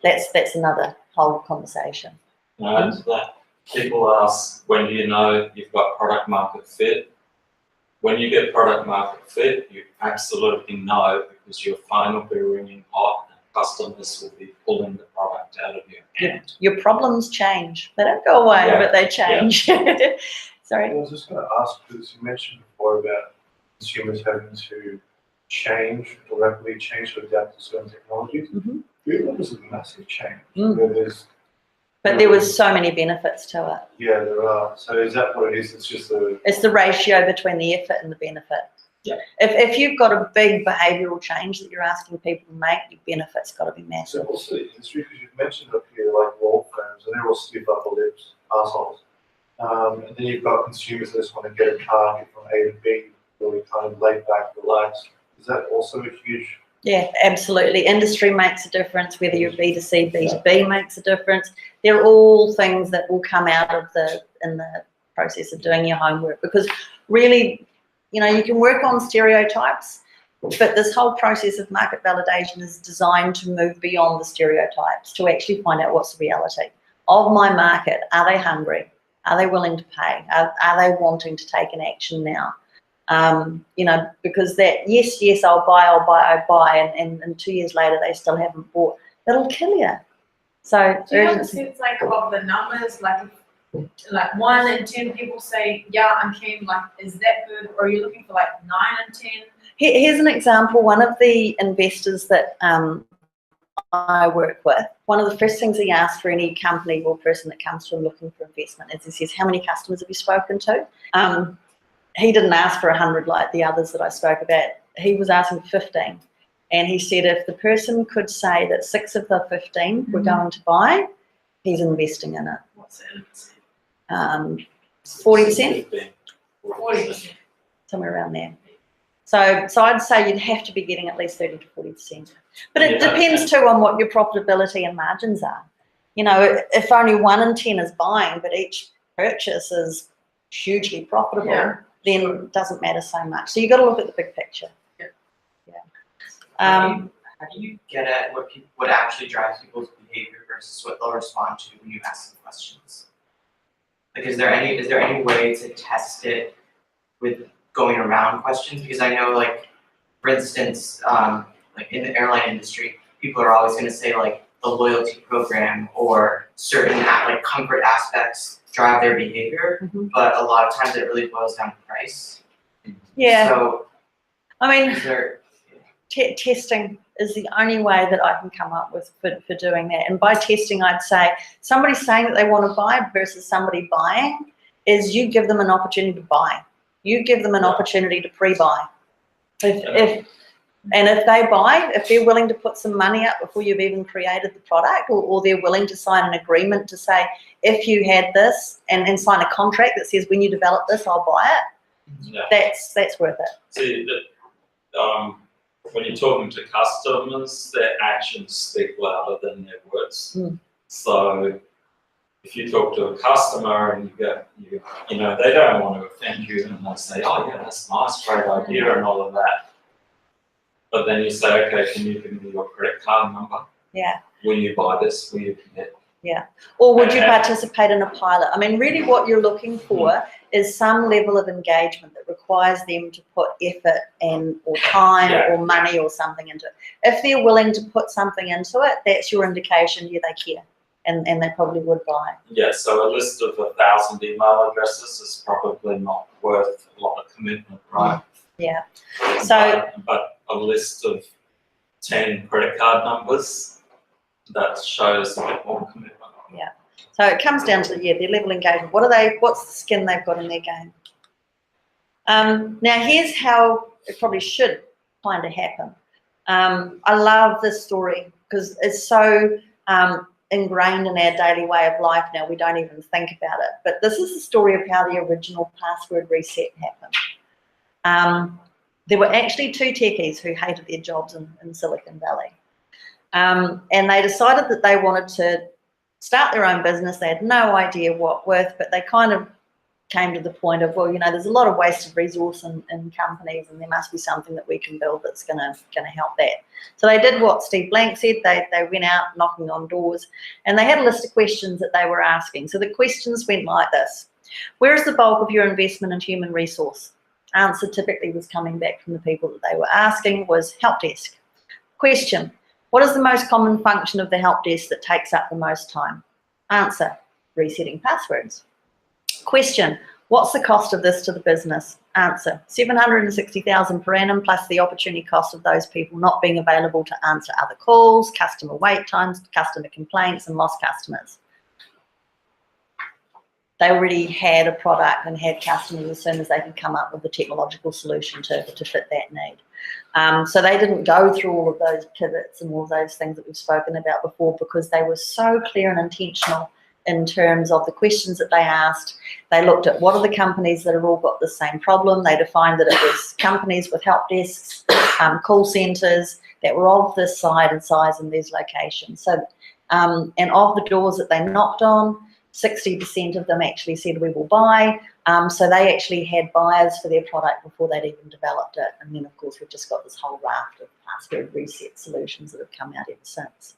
[SPEAKER 2] that's another whole conversation.
[SPEAKER 5] And that people ask, when do you know you've got product market fit? When you get product market fit, you absolutely know, because your phone will be ringing hot and customers will be pulling the product out of your hand.
[SPEAKER 2] Your problems change. They don't go away, but they change. Sorry.
[SPEAKER 4] I was just going to ask, because you mentioned before about consumers having to change or rapidly change to adapt to certain technologies. Google was a massive change.
[SPEAKER 2] But there was so many benefits to it.
[SPEAKER 4] Yeah, there are. So is that what it is? It's just
[SPEAKER 2] It's the ratio between the effort and the benefit.
[SPEAKER 5] Yeah.
[SPEAKER 2] If you've got a big behavioural change that you're asking people to make, your benefit's got to be massive.
[SPEAKER 4] So also the industry, because you've mentioned up here like law firms, and they're all stiff upper lips, assholes. And then you've got consumers that just want to get a car, get from A to B, really kind of laid back, relaxed. Is that also a huge
[SPEAKER 2] Yeah, absolutely. Industry makes a difference, whether you're B2C, B2B makes a difference. They're all things that will come out of in the process of doing your homework, because really, you can work on stereotypes, but this whole process of market validation is designed to move beyond the stereotypes, to actually find out what's the reality of my market. Are they hungry? Are they willing to pay? Are they wanting to take an action now? Because that, yes, I'll buy, and 2 years later they still haven't bought. That'll kill you. So
[SPEAKER 6] Do you have a sense like of the numbers, like 1 in 10 people say, yeah, I'm keen, like, is that good? Or are you looking for like 9 in 10?
[SPEAKER 2] Here's an example. One of the investors that I work with, one of the first things he asks for any company or person that comes to him looking for investment is he says, how many customers have you spoken to? He didn't ask for 100 like the others that I spoke about. He was asking 15. And he said if the person could say that 6 of the 15 were going to buy, he's investing in it.
[SPEAKER 6] What's that?
[SPEAKER 2] 40%?
[SPEAKER 6] 40%.
[SPEAKER 2] Somewhere around there. So I'd say you'd have to be getting at least 30 to 40%. But it depends too on what your profitability and margins are. If only 1 in 10 is buying, but each purchase is hugely profitable, then it doesn't matter so much. So you've got to look at the big picture.
[SPEAKER 7] How do you get at what actually drives people's behavior versus what they'll respond to when you ask them questions? Like, is there any way to test it with going around questions? Because I know, like, for instance, like in the airline industry, people are always going to say like the loyalty program or certain like comfort aspects drive their behavior, but a lot of times it really boils down to price.
[SPEAKER 2] Yeah.
[SPEAKER 7] So,
[SPEAKER 2] is there testing is the only way that I can come up with for doing that. And by testing, I'd say somebody saying that they want to buy versus somebody buying is you give them an opportunity to buy. You give them an opportunity to pre-buy. If they buy, if they're willing to put some money up before you've even created the product, or they're willing to sign an agreement to say, if you had this, and sign a contract that says, when you develop this, I'll buy it, that's worth it.
[SPEAKER 5] See, when you're talking to customers, their actions speak louder than their words. So if you talk to a customer and they don't want to offend you, and they say, oh yeah, that's nice, great idea and all of that. But then you say, okay, can you give me your credit card number?
[SPEAKER 2] Yeah.
[SPEAKER 5] Will you buy this? Will you commit?
[SPEAKER 2] Yeah. Or would you participate in a pilot? Really what you're looking for is some level of engagement that requires them to put effort or time or money or something into it. If they're willing to put something into it, that's your indication, they care. And they probably would buy.
[SPEAKER 5] Yeah, so a list of 1,000 email addresses is probably not worth a lot of commitment, right?
[SPEAKER 2] Yeah. So,
[SPEAKER 5] but a list of 10 credit card numbers, that shows a bit more commitment.
[SPEAKER 2] Yeah. So it comes down to their level of engagement. What's the skin they've got in their game? Now here's how it probably should kind of happen. I love this story because it's so ingrained in our daily way of life now, we don't even think about it. But this is the story of how the original password reset happened. There were actually 2 techies who hated their jobs in Silicon Valley. And they decided that they wanted to start their own business. They had no idea what with, but they kind of came to the point of, well, there's a lot of wasted resource in companies, and there must be something that we can build that's gonna help that. So they did what Steve Blank said. They went out knocking on doors, and they had a list of questions that they were asking. So the questions went like this: where is the bulk of your investment in human resource? Answer typically was coming back from the people that they were asking was help desk. Question: what is the most common function of the help desk that takes up the most time? Answer: resetting passwords. Question: what's the cost of this to the business? Answer: $760,000 per annum plus the opportunity cost of those people not being available to answer other calls, customer wait times, customer complaints, and lost customers. They already had a product and had customers as soon as they could come up with a technological solution to fit that need. So they didn't go through all of those pivots and all those things that we've spoken about before, because they were so clear and intentional in terms of the questions that they asked. They looked at what are the companies that have all got the same problem. They defined that it was companies with help desks call centres that were of this size in these locations. So, and of the doors that they knocked on, 60% of them actually said we will buy. So they actually had buyers for their product before they'd even developed it. And then, of course, we've just got this whole raft of password reset solutions that have come out ever since.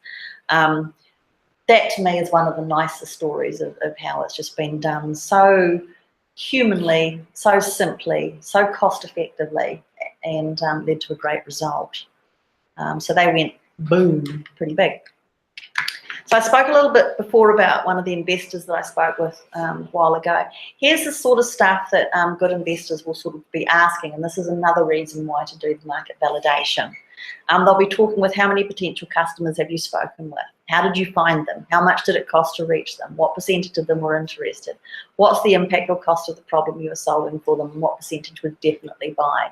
[SPEAKER 2] That, to me, is one of the nicest stories of how it's just been done so humanly, so simply, so cost-effectively, and led to a great result. So they went boom, pretty big. So I spoke a little bit before about one of the investors that I spoke with a while ago. Here's the sort of stuff that good investors will sort of be asking, and this is another reason why to do the market validation. They'll be talking with how many potential customers have you spoken with? How did you find them? How much did it cost to reach them? What percentage of them were interested? What's the impact or cost of the problem you are solving for them? And what percentage would definitely buy?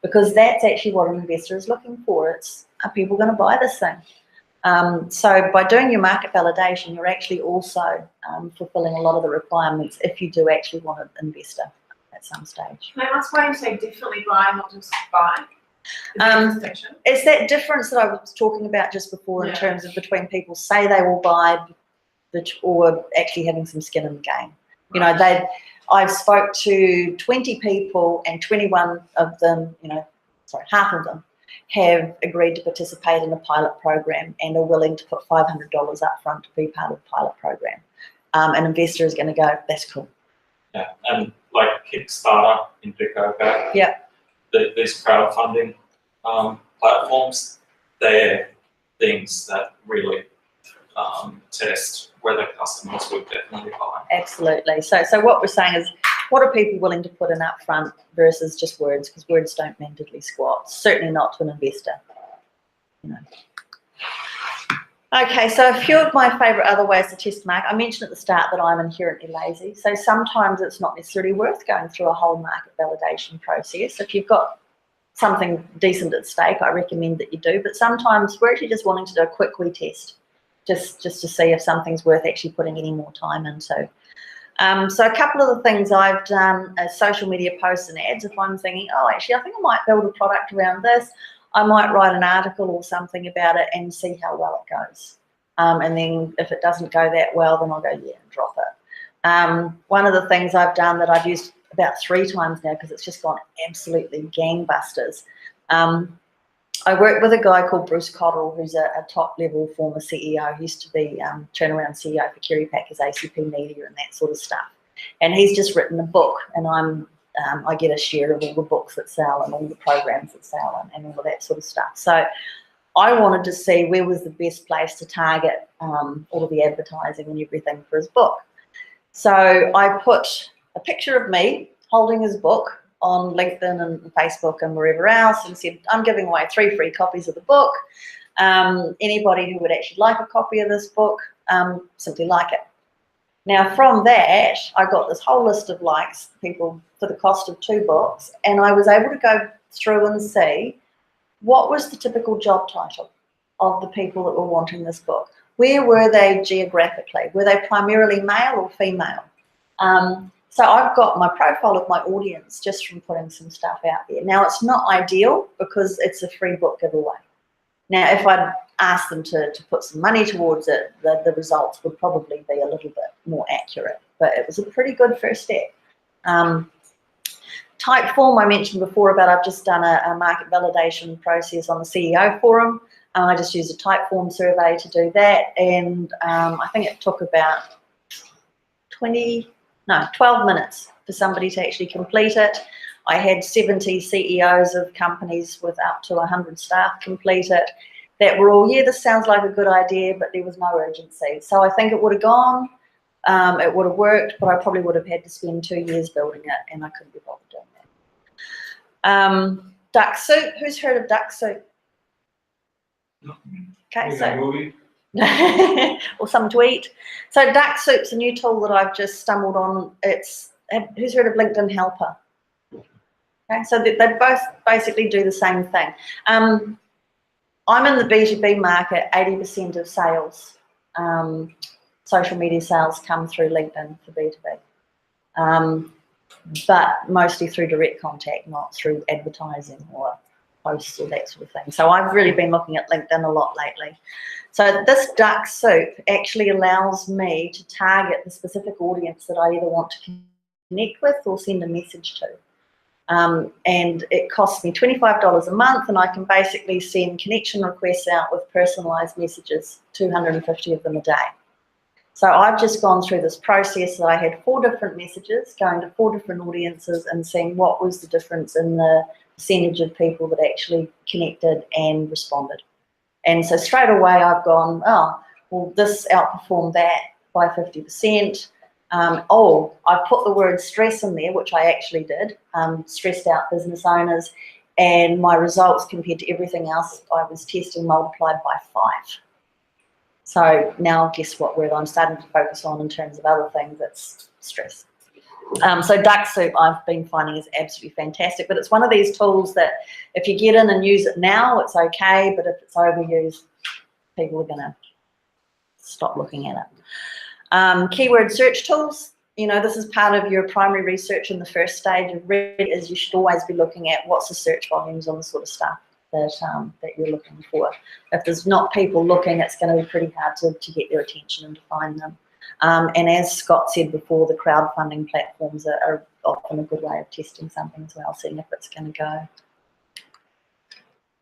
[SPEAKER 2] Because that's actually what an investor is looking for. It's, are people going to buy this thing? So by doing your market validation, you're actually also fulfilling a lot of the requirements if you do actually want an investor at some stage.
[SPEAKER 6] Can I ask why you say definitely buy, not just buy?
[SPEAKER 2] It's that difference that I was talking about just before in terms of between people say they will buy or actually having some skin in the game. You know, I've spoke to 20 people and 21 of them, half of them have agreed to participate in a pilot program and are willing to put $500 up front to be part of the pilot program. An investor is going to go, that's cool.
[SPEAKER 5] Yeah, and like Kickstarter, Indiegogo,
[SPEAKER 2] yeah,
[SPEAKER 5] these crowdfunding platforms, they're things that really test whether customers would definitely buy.
[SPEAKER 2] Absolutely. So what we're saying is, what are people willing to put in up front versus just words? Because words don't mean diddly squat. Certainly not to an investor. Okay, so a few of my favourite other ways to test market. I mentioned at the start that I'm inherently lazy, so sometimes it's not necessarily worth going through a whole market validation process. If you've got something decent at stake, I recommend that you do, but sometimes we're actually just wanting to do a quick retest, just to see if something's worth actually putting any more time into. So a couple of the things I've done as social media posts and ads, if I'm thinking, oh, actually, I think I might build a product around this, I might write an article or something about it and see how well it goes. And then if it doesn't go that well, then I'll go, yeah, and drop it. One of the things I've done that I've used about 3 times now because it's just gone absolutely gangbusters. I work with a guy called Bruce Cotterill, who's a top-level former CEO. He used to be turnaround CEO for Kerrypackers, ACP Media, and that sort of stuff. And he's just written a book, and I get a share of all the books that sell and all the programs that sell and all of that sort of stuff. So I wanted to see where was the best place to target all of the advertising and everything for his book. So I put a picture of me holding his book on LinkedIn and Facebook and wherever else and said, I'm giving away 3 free copies of the book. Anybody who would actually like a copy of this book, simply like it. Now from that, I got this whole list of likes, people for the cost of 2 books, and I was able to go through and see what was the typical job title of the people that were wanting this book. Where were they geographically? Were they primarily male or female? So I've got my profile of my audience just from putting some stuff out there. Now, it's not ideal because it's a free book giveaway. Now, if I'd asked them to put some money towards it, the results would probably be a little bit more accurate. But it was a pretty good first step. Typeform, I mentioned before about I've just done a market validation process on the CEO forum. I just used a Typeform survey to do that. And I think it took about 12 minutes for somebody to actually complete it. I had 70 CEOs of companies with up to 100 staff complete it that were all, yeah, this sounds like a good idea, but there was no urgency. So I think it would have gone, it would have worked, but I probably would have had to spend 2 years building it, and I couldn't be bothered doing that. Duck Soup, who's heard of Duck Soup? Okay, so or something to eat. So Duck Soup's a new tool that I've just stumbled on. It's, who's heard of LinkedIn Helper? Okay, so they both basically do the same thing. I'm in the B2B market. 80% of sales, social media sales, come through LinkedIn for B2B, but mostly through direct contact, not through advertising or posts or that sort of thing. So I've really been looking at LinkedIn a lot lately. So this duck soup actually allows me to target the specific audience that I either want to connect with or send a message to. And it costs me $25 a month, and I can basically send connection requests out with personalised messages, 250 of them a day. So I've just gone through this process that I had 4 different messages going to 4 different audiences and seeing what was the difference in the percentage of people that actually connected and responded. And so straight away I've gone, oh, well, this outperformed that by 50%. Oh, I put the word stress in there, which I actually did, stressed out business owners, and my results compared to everything else I was testing multiplied by 5. So now guess what word I'm starting to focus on in terms of other things, it's stress. So duck soup I've been finding is absolutely fantastic, but it's one of these tools that if you get in and use it now, it's okay, but if it's overused, people are going to stop looking at it. Keyword search tools, you know, this is part of your primary research in the first stage. It really is, you should always be looking at what's the search volumes on the sort of stuff that you're looking for. If there's not people looking, it's going to be pretty hard to get their attention and to find them. And as Scott said before, the crowdfunding platforms are often a good way of testing something as well, seeing if it's going to go.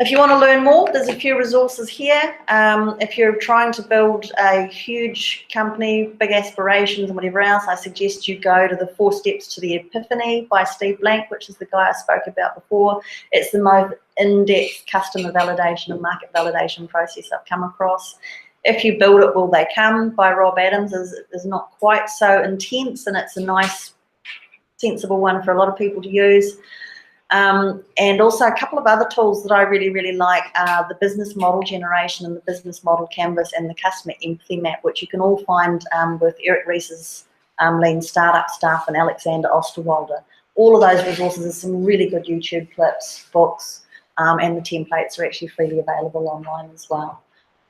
[SPEAKER 2] If you want to learn more, there's a few resources here. If you're trying to build a huge company, big aspirations and whatever else, I suggest you go to the 4 Steps to the Epiphany by Steve Blank, which is the guy I spoke about before. It's the most in-depth customer validation and market validation process I've come across. If You Build It, Will They Come by Rob Adams is not quite so intense, and it's a nice, sensible one for a lot of people to use. And also a couple of other tools that I really, really like are the business model generation and the business model canvas and the customer empathy map, which you can all find with Eric Rees's Lean Startup stuff and Alexander Osterwalder. All of those resources are some really good YouTube clips, books, and the templates are actually freely available online as well.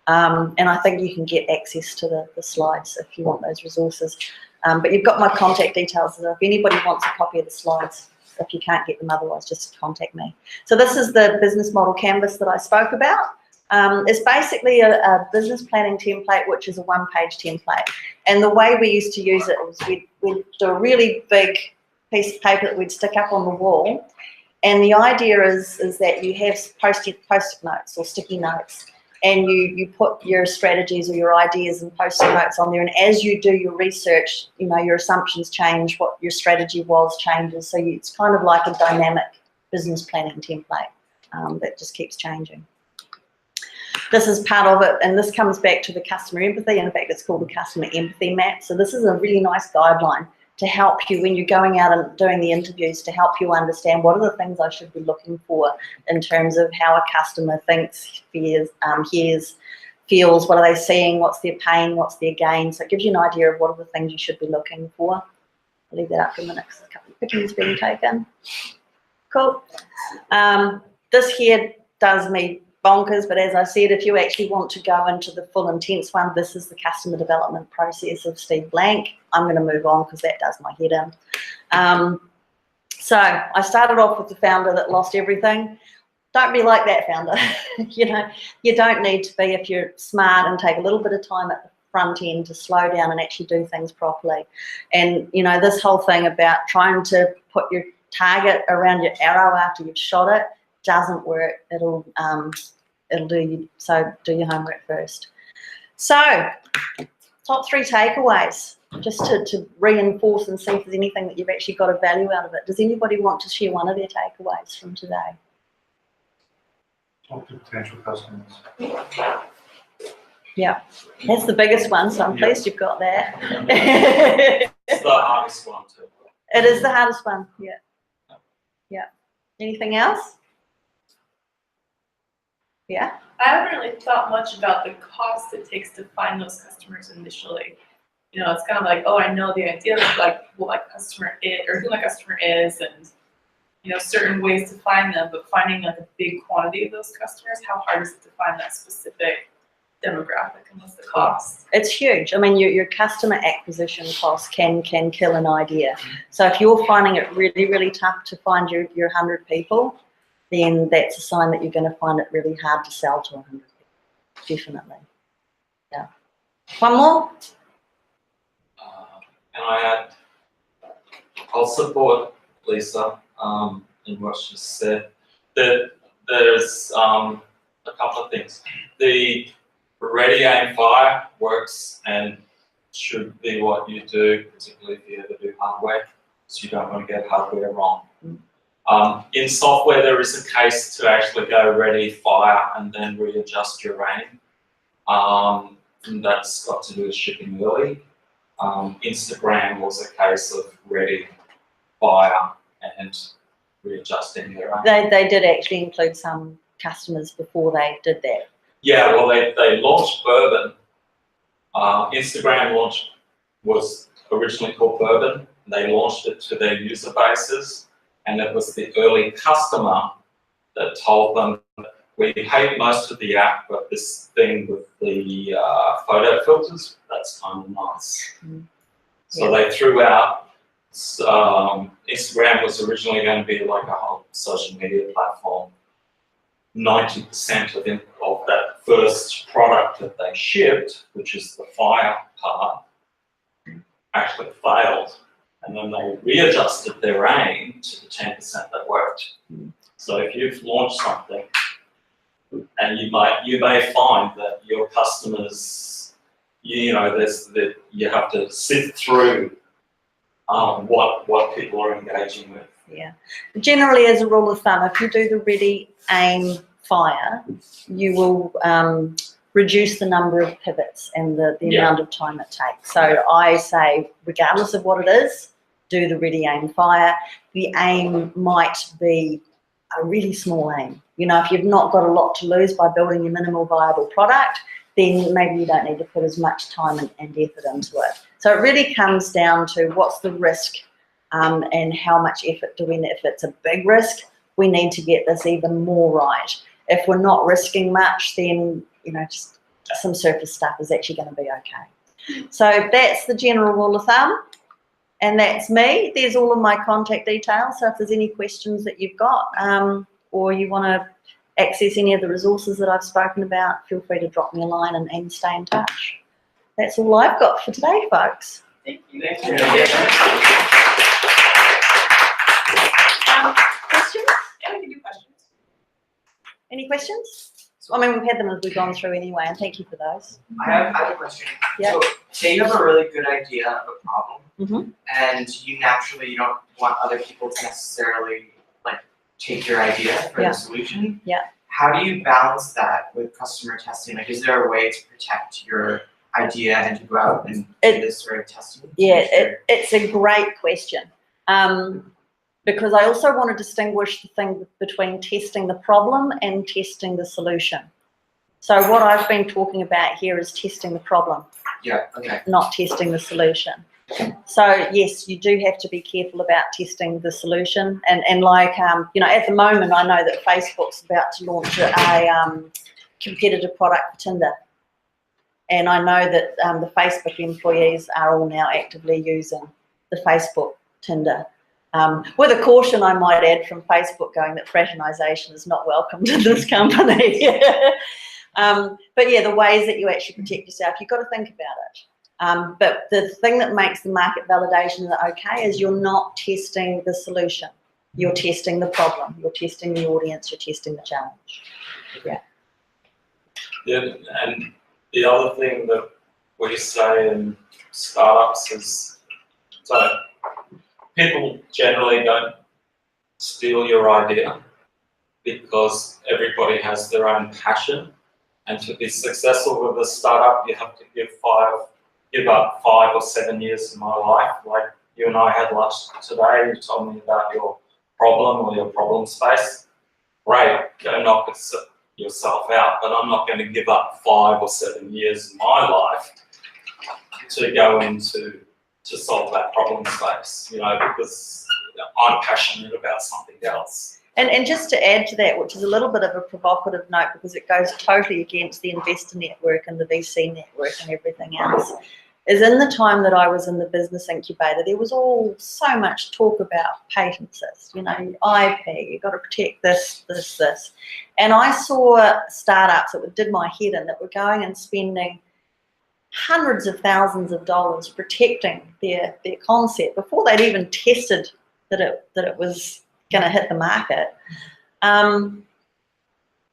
[SPEAKER 2] And I think you can get access to the slides if you want those resources. But you've got my contact details, so if anybody wants a copy of the slides, if you can't get them otherwise, just contact me. So this is the business model canvas that I spoke about. It's basically a business planning template, which is a 1-page template. And the way we used to use it was we'd do a really big piece of paper that we'd stick up on the wall. And the idea is that you have post-it notes or sticky notes, and you put your strategies or your ideas and post-it notes on there. And as you do your research, you know, your assumptions change, what your strategy was changes. So it's kind of like a dynamic business planning template that just keeps changing. This is part of it, and this comes back to the customer empathy. In fact, it's called the customer empathy map. So this is a really nice guideline to help you when you're going out and doing the interviews, to help you understand what are the things I should be looking for in terms of how a customer thinks, hears, feels, what are they seeing, what's their pain, what's their gain. So it gives you an idea of what are the things you should be looking for. I'll leave that up for a minute because there's a couple of pickings being taken. Cool. This here does me bonkers, but as I said, if you actually want to go into the full intense one, this is the customer development process of Steve Blank. I'm going to move on because that does my head in. So I started off with the founder that lost everything. Don't be like that founder. You know, you don't need to be if you're smart and take a little bit of time at the front end to slow down and actually do things properly. And, you know, this whole thing about trying to put your target around your arrow after you've shot it doesn't work. It'll do you, so do your homework first. So top 3 takeaways, just to reinforce and see if there's anything that you've actually got a value out of it. Does anybody want to share one of their takeaways from today?
[SPEAKER 4] Talk to potential customers.
[SPEAKER 2] Yeah, that's the biggest one, so I'm pleased you've got that.
[SPEAKER 5] It's the hardest one too.
[SPEAKER 2] It is the hardest one, yeah. Yeah. Anything else? Yeah.
[SPEAKER 6] I haven't really thought much about the cost it takes to find those customers initially. You know, it's kind of like, oh, I know the idea of like what my customer is or who my customer is, and you know, certain ways to find them, but finding like a big quantity of those customers, how hard is it to find that specific demographic and what's the cost?
[SPEAKER 2] It's huge. I mean, your customer acquisition cost can kill an idea. So if you're finding it really, really tough to find your 100 people, then that's a sign that you're going to find it really hard to sell to 100 people. Definitely. Yeah. One more?
[SPEAKER 5] And I'll support Lisa in what she said. That there's a couple of things. The ready, aim, fire works and should be what you do, particularly if you ever do hardware, so you don't want to get hardware wrong. In software, there is a case to actually go ready, fire, and then readjust your aim. And that's got to do with shipping early. Instagram was a case of ready, fire, and readjusting their aim.
[SPEAKER 2] They did actually include some customers before they did that.
[SPEAKER 5] Yeah, well, they launched Bourbon. Instagram was originally called Bourbon. They launched it to their user bases, and it was the early customer that told them, we hate most of the app, but this thing with the photo filters, that's kind of nice. So they threw out, Instagram was originally going to be like a whole social media platform. 90% of that first product that they shipped, which is the fire part, actually failed. And then they readjusted their aim to the 10% that worked. So if you've launched something, and you may find that your customers, you have to sift through what people are engaging with.
[SPEAKER 2] Yeah. Generally, as a rule of thumb, if you do the ready, aim, fire, you will reduce the number of pivots and the amount of time it takes. So I say, regardless of what it is, do the ready, aim, fire. The aim might be a really small aim. You know, if you've not got a lot to lose by building your minimal viable product, then maybe you don't need to put as much time and effort into it. So it really comes down to what's the risk and how much effort do we need. If it's a big risk, we need to get this even more right. If we're not risking much, then, just some surface stuff is actually going to be okay. So that's the general rule of thumb. And that's me. There's all of my contact details. So if there's any questions that you've got or you want to access any of the resources that I've spoken about, feel free to drop me a line and stay in touch. That's all I've got for today, folks.
[SPEAKER 6] Thank you.
[SPEAKER 2] Questions?
[SPEAKER 6] Yeah, we can do questions.
[SPEAKER 2] Any questions? I mean, we've had them as we've gone through anyway, and thank you for those.
[SPEAKER 7] I have a question.
[SPEAKER 2] Yeah.
[SPEAKER 7] So say you have a really good idea of a problem, and you don't want other people to necessarily take your idea for the solution.
[SPEAKER 2] Yeah.
[SPEAKER 7] How do you balance that with customer testing? Like, is there a way to protect your idea and to go out and do this sort of testing?
[SPEAKER 2] Yeah, it's a great question. Because I also want to distinguish the thing between testing the problem and testing the solution. So what I've been talking about here is testing the problem.
[SPEAKER 7] Yeah, okay.
[SPEAKER 2] Not testing the solution. So yes, you do have to be careful about testing the solution. And at the moment, I know that Facebook's about to launch a competitive product for Tinder. And I know that the Facebook employees are all now actively using the Facebook Tinder. With a caution, I might add, from Facebook going that fraternisation is not welcome to this company. But yeah, the ways that you actually protect yourself, you've got to think about it. But the thing that makes the market validation okay is you're not testing the solution. You're testing the problem. You're testing the audience. You're testing the challenge. Yeah.
[SPEAKER 5] Yeah, and the other thing that we say in startups is, so people generally don't steal your idea because everybody has their own passion. And to be successful with a startup, you have to give up 5 or 7 years of my life. Like you and I had lunch today, you told me about your problem or your problem space. Great, go knock yourself out, but I'm not going to give up 5 or 7 years of my life to go into to solve that problem space, because I'm passionate about something else.
[SPEAKER 2] And just to add to that, which is a little bit of a provocative note because it goes totally against the investor network and the VC network and everything else, is in the time that I was in the business incubator, there was so much talk about patents, you know, IP, you've got to protect this. And I saw startups that did my head in, that were going and spending hundreds of thousands of dollars protecting their concept before they'd even tested that it was going to hit the market.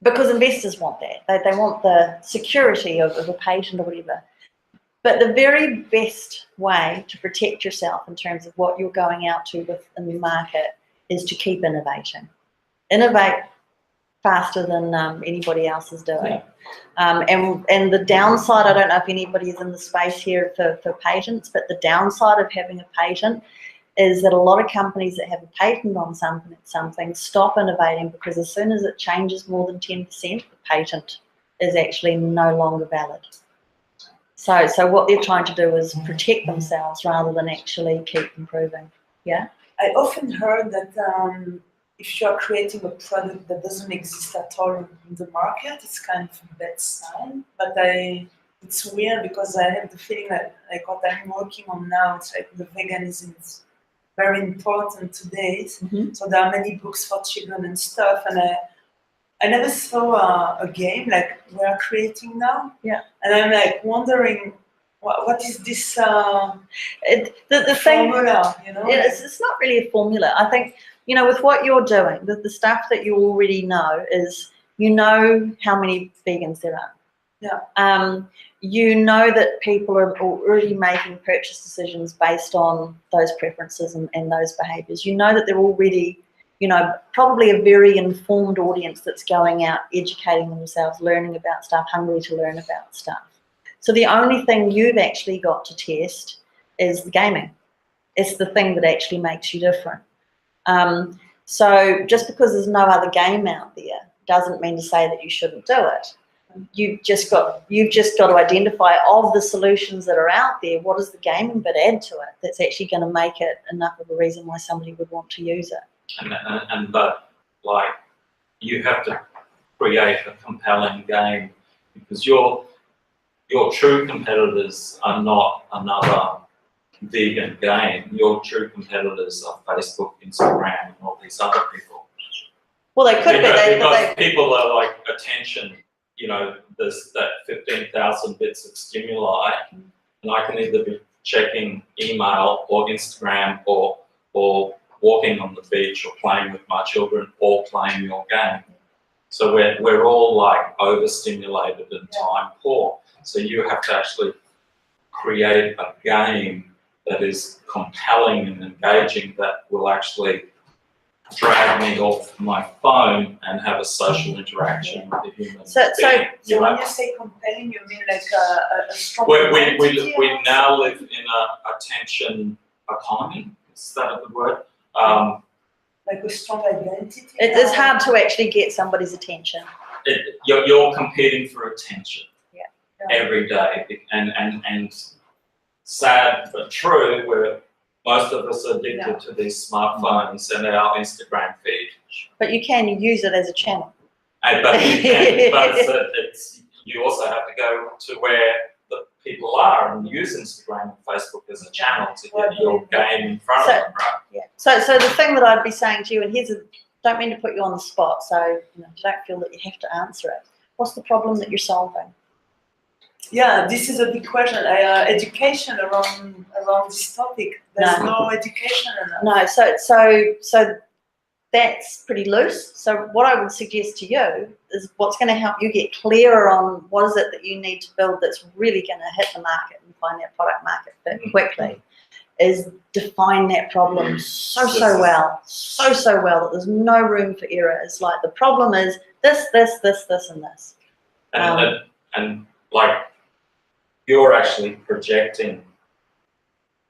[SPEAKER 2] Because investors want that. They want the security of a patent or whatever. But the very best way to protect yourself in terms of what you're going out to in the market is to keep innovating. Innovate faster than anybody else is doing. And the downside, I don't know if anybody is in the space here for patents, but the downside of having a patent is that a lot of companies that have a patent on something stop innovating, because as soon as it changes more than 10%, the patent is actually no longer valid. So what they're trying to do is protect themselves rather than actually keep improving. Yeah.
[SPEAKER 3] I often heard that if you are creating a product that doesn't exist at all in the market, it's kind of a bad sign. But it's weird, because I have the feeling that like what I'm working on now, it's like the veganism is very important today. So there are many books for children and stuff, and I never saw a game like we're creating now.
[SPEAKER 2] Yeah.
[SPEAKER 3] And I'm like wondering, what is this
[SPEAKER 2] The
[SPEAKER 3] formula, you know?
[SPEAKER 2] It's not really a formula. I think, you know, with what you're doing, the stuff that you already know is, you know how many vegans there are.
[SPEAKER 3] Yeah.
[SPEAKER 2] You know that people are already making purchase decisions based on those preferences and those behaviours. You know that they're already, you know, probably a very informed audience that's going out, educating themselves, learning about stuff, hungry to learn about stuff. So the only thing you've actually got to test is the gaming. It's the thing that actually makes you different. So just because there's no other game out there doesn't mean to say that you shouldn't do it. You've just got to identify, of the solutions that are out there, what does the gaming bit add to it that's actually going to make it enough of a reason why somebody would want to use it.
[SPEAKER 5] But like, you have to create a compelling game, because your true competitors are not another vegan game. Your true competitors are Facebook, Instagram, and all these other people.
[SPEAKER 2] Well, they could
[SPEAKER 5] because people are like attention. You know, there's that 15,000 bits of stimuli, and I can either be checking email or Instagram or walking on the beach or playing with my children or playing your game. So we're all like overstimulated and time poor. So you have to actually create a game that is compelling and engaging, that will actually drag me off my phone and have a social interaction with the human being.
[SPEAKER 3] So when you say compelling, you mean like a strong
[SPEAKER 5] we now live in a attention economy. Is that a good word?
[SPEAKER 3] Like a strong identity?
[SPEAKER 2] It is hard to actually get somebody's attention.
[SPEAKER 5] You're competing for attention
[SPEAKER 2] Yeah.
[SPEAKER 5] every day. And sad but true, where most of us are addicted to these smartphones and our Instagram feed.
[SPEAKER 2] But you can use it as a channel.
[SPEAKER 5] But you also have to go to where the people are and use Instagram and Facebook as a channel to get your game in front of them, right?
[SPEAKER 2] Yeah. So the thing that I'd be saying to you, and don't mean to put you on the spot, so don't feel that you have to answer it. What's the problem that you're solving?
[SPEAKER 3] Yeah, this is a big question. Education around this topic. There's no education enough.
[SPEAKER 2] No, so that's pretty loose. So what I would suggest to you is, what's going to help you get clearer on what is it that you need to build that's really going to hit the market and find that product market fit quickly, is define that problem so well that there's no room for error. It's like, the problem is this, and this.
[SPEAKER 5] And like, you're actually projecting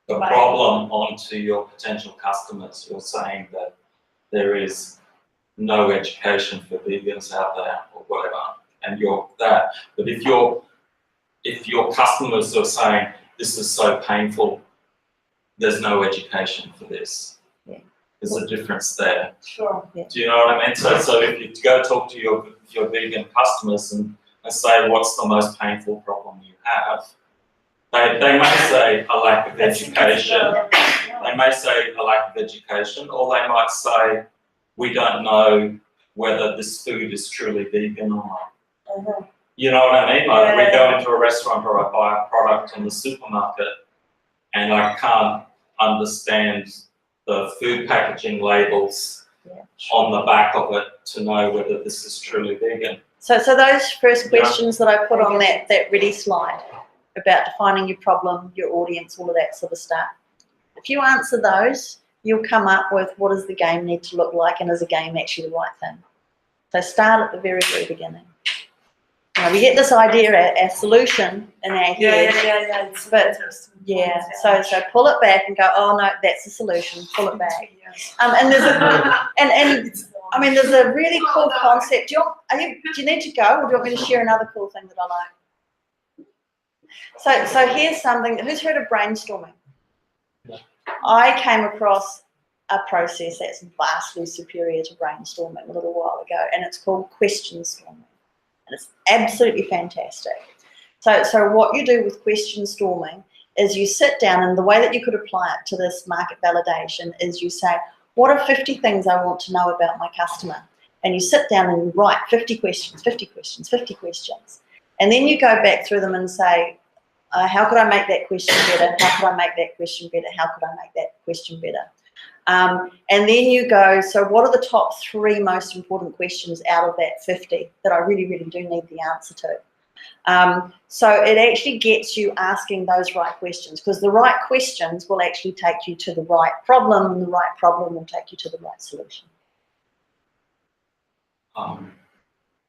[SPEAKER 5] the problem onto your potential customers. You're saying that there is no education for vegans out there or whatever, and you're that. But if your customers are saying, this is so painful, there's no education for this.
[SPEAKER 2] Yeah.
[SPEAKER 5] There's a difference there.
[SPEAKER 3] Sure.
[SPEAKER 2] Yeah.
[SPEAKER 5] Do you know what I mean? So if you go talk to your vegan customers and say, what's the most painful problem you have, They may say a lack of education. They may say a lack of education, or they might say we don't know whether this food is truly vegan or not. You know what I mean? Like we go into a restaurant or I buy a product in the supermarket and I can't understand the food packaging labels on the back of it to know whether this is truly vegan.
[SPEAKER 2] So those first questions that I put on that ready slide about defining your problem, your audience, all of that sort of stuff. If you answer those, you'll come up with what does the game need to look like, and is a game actually the right thing? So start at the very, very beginning. Now we get this idea, our solution in our head.
[SPEAKER 3] It's
[SPEAKER 2] But
[SPEAKER 3] interesting.
[SPEAKER 2] so pull it back and go, oh no, that's the solution. Pull it back. And there's I mean, there's a really cool concept. Do you need to go, or do you want me to share another cool thing that I like? So here's something. Who's heard of brainstorming? I came across a process that's vastly superior to brainstorming a little while ago, and it's called question storming. And it's absolutely fantastic. So what you do with question storming is you sit down, and the way that you could apply it to this market validation is you say, what are 50 things I want to know about my customer? And you sit down and write 50 questions, 50 questions, 50 questions. And then you go back through them and say, how could I make that question better? How could I make that question better? How could I make that question better? And then you go, so what are the top 3 most important questions out of that 50 that I really, really do need the answer to? So it actually gets you asking those right questions, because the right questions will actually take you to the right problem, and the right problem will take you to the right solution.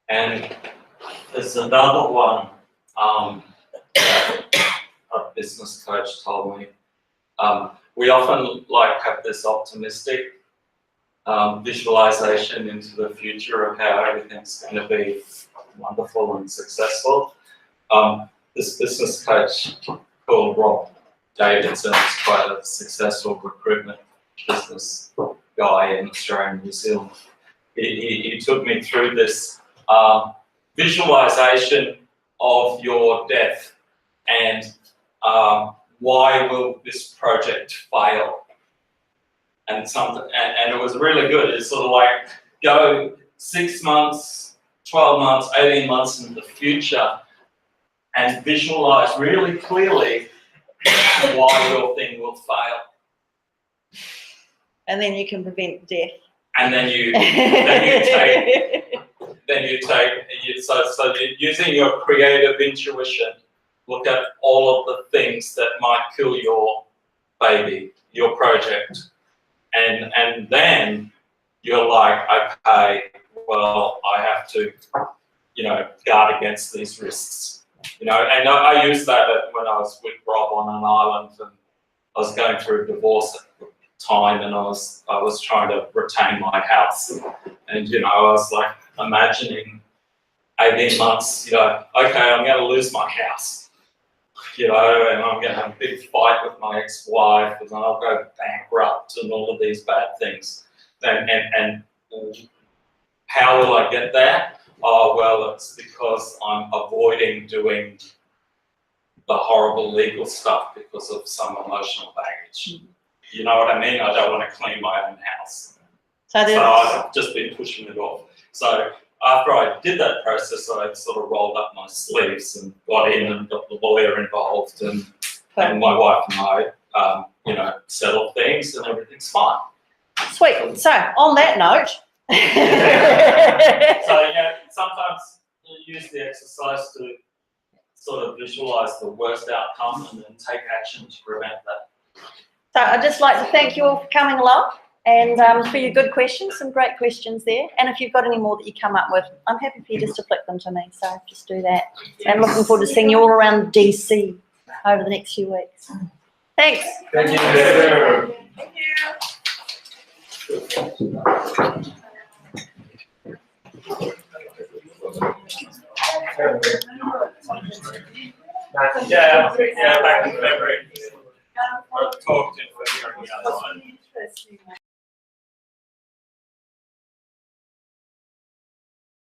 [SPEAKER 5] And there's another one a business coach told me. We often have this optimistic visualization into the future of how everything's going to be wonderful and successful. This business coach called Rob Davidson is quite a successful recruitment business guy in Australia and New Zealand. He took me through this visualization of your death and why will this project fail? And it was really good. It's sort of like go 6 months, 12 months, 18 months into the future and visualize really clearly why your thing will fail.
[SPEAKER 2] And then you can prevent death.
[SPEAKER 5] And then you using your creative intuition, look at all of the things that might kill your baby, your project. And then you're like, okay, well, I have to, guard against these risks. And I used that when I was with Rob on an island, and I was going through a divorce at the time, and I was trying to retain my house. And, I was like imagining 18 months, okay, I'm going to lose my house, and I'm going to have a big fight with my ex-wife, and I'll go bankrupt and all of these bad things. And how will I get there? Oh, well, it's because I'm avoiding doing the horrible legal stuff because of some emotional baggage. You know what I mean? I don't want to clean my own house. So I've just been pushing it off. So after I did that process, I sort of rolled up my sleeves and got in and got the lawyer involved, and my wife and I, settled things, and everything's fine.
[SPEAKER 2] Sweet. So on that note.
[SPEAKER 5] So sometimes you use the exercise to sort of visualize the worst outcome and then take action to prevent that.
[SPEAKER 2] So I'd just like to thank you all for coming along and for your good questions, some great questions there. And if you've got any more that you come up with, I'm happy for you just to flick them to me. So just do that. And looking forward to seeing you all around DC over the next few weeks. Thanks.
[SPEAKER 4] Thank you.
[SPEAKER 3] Thank you.
[SPEAKER 5] Yeah, back in February. I talked in February.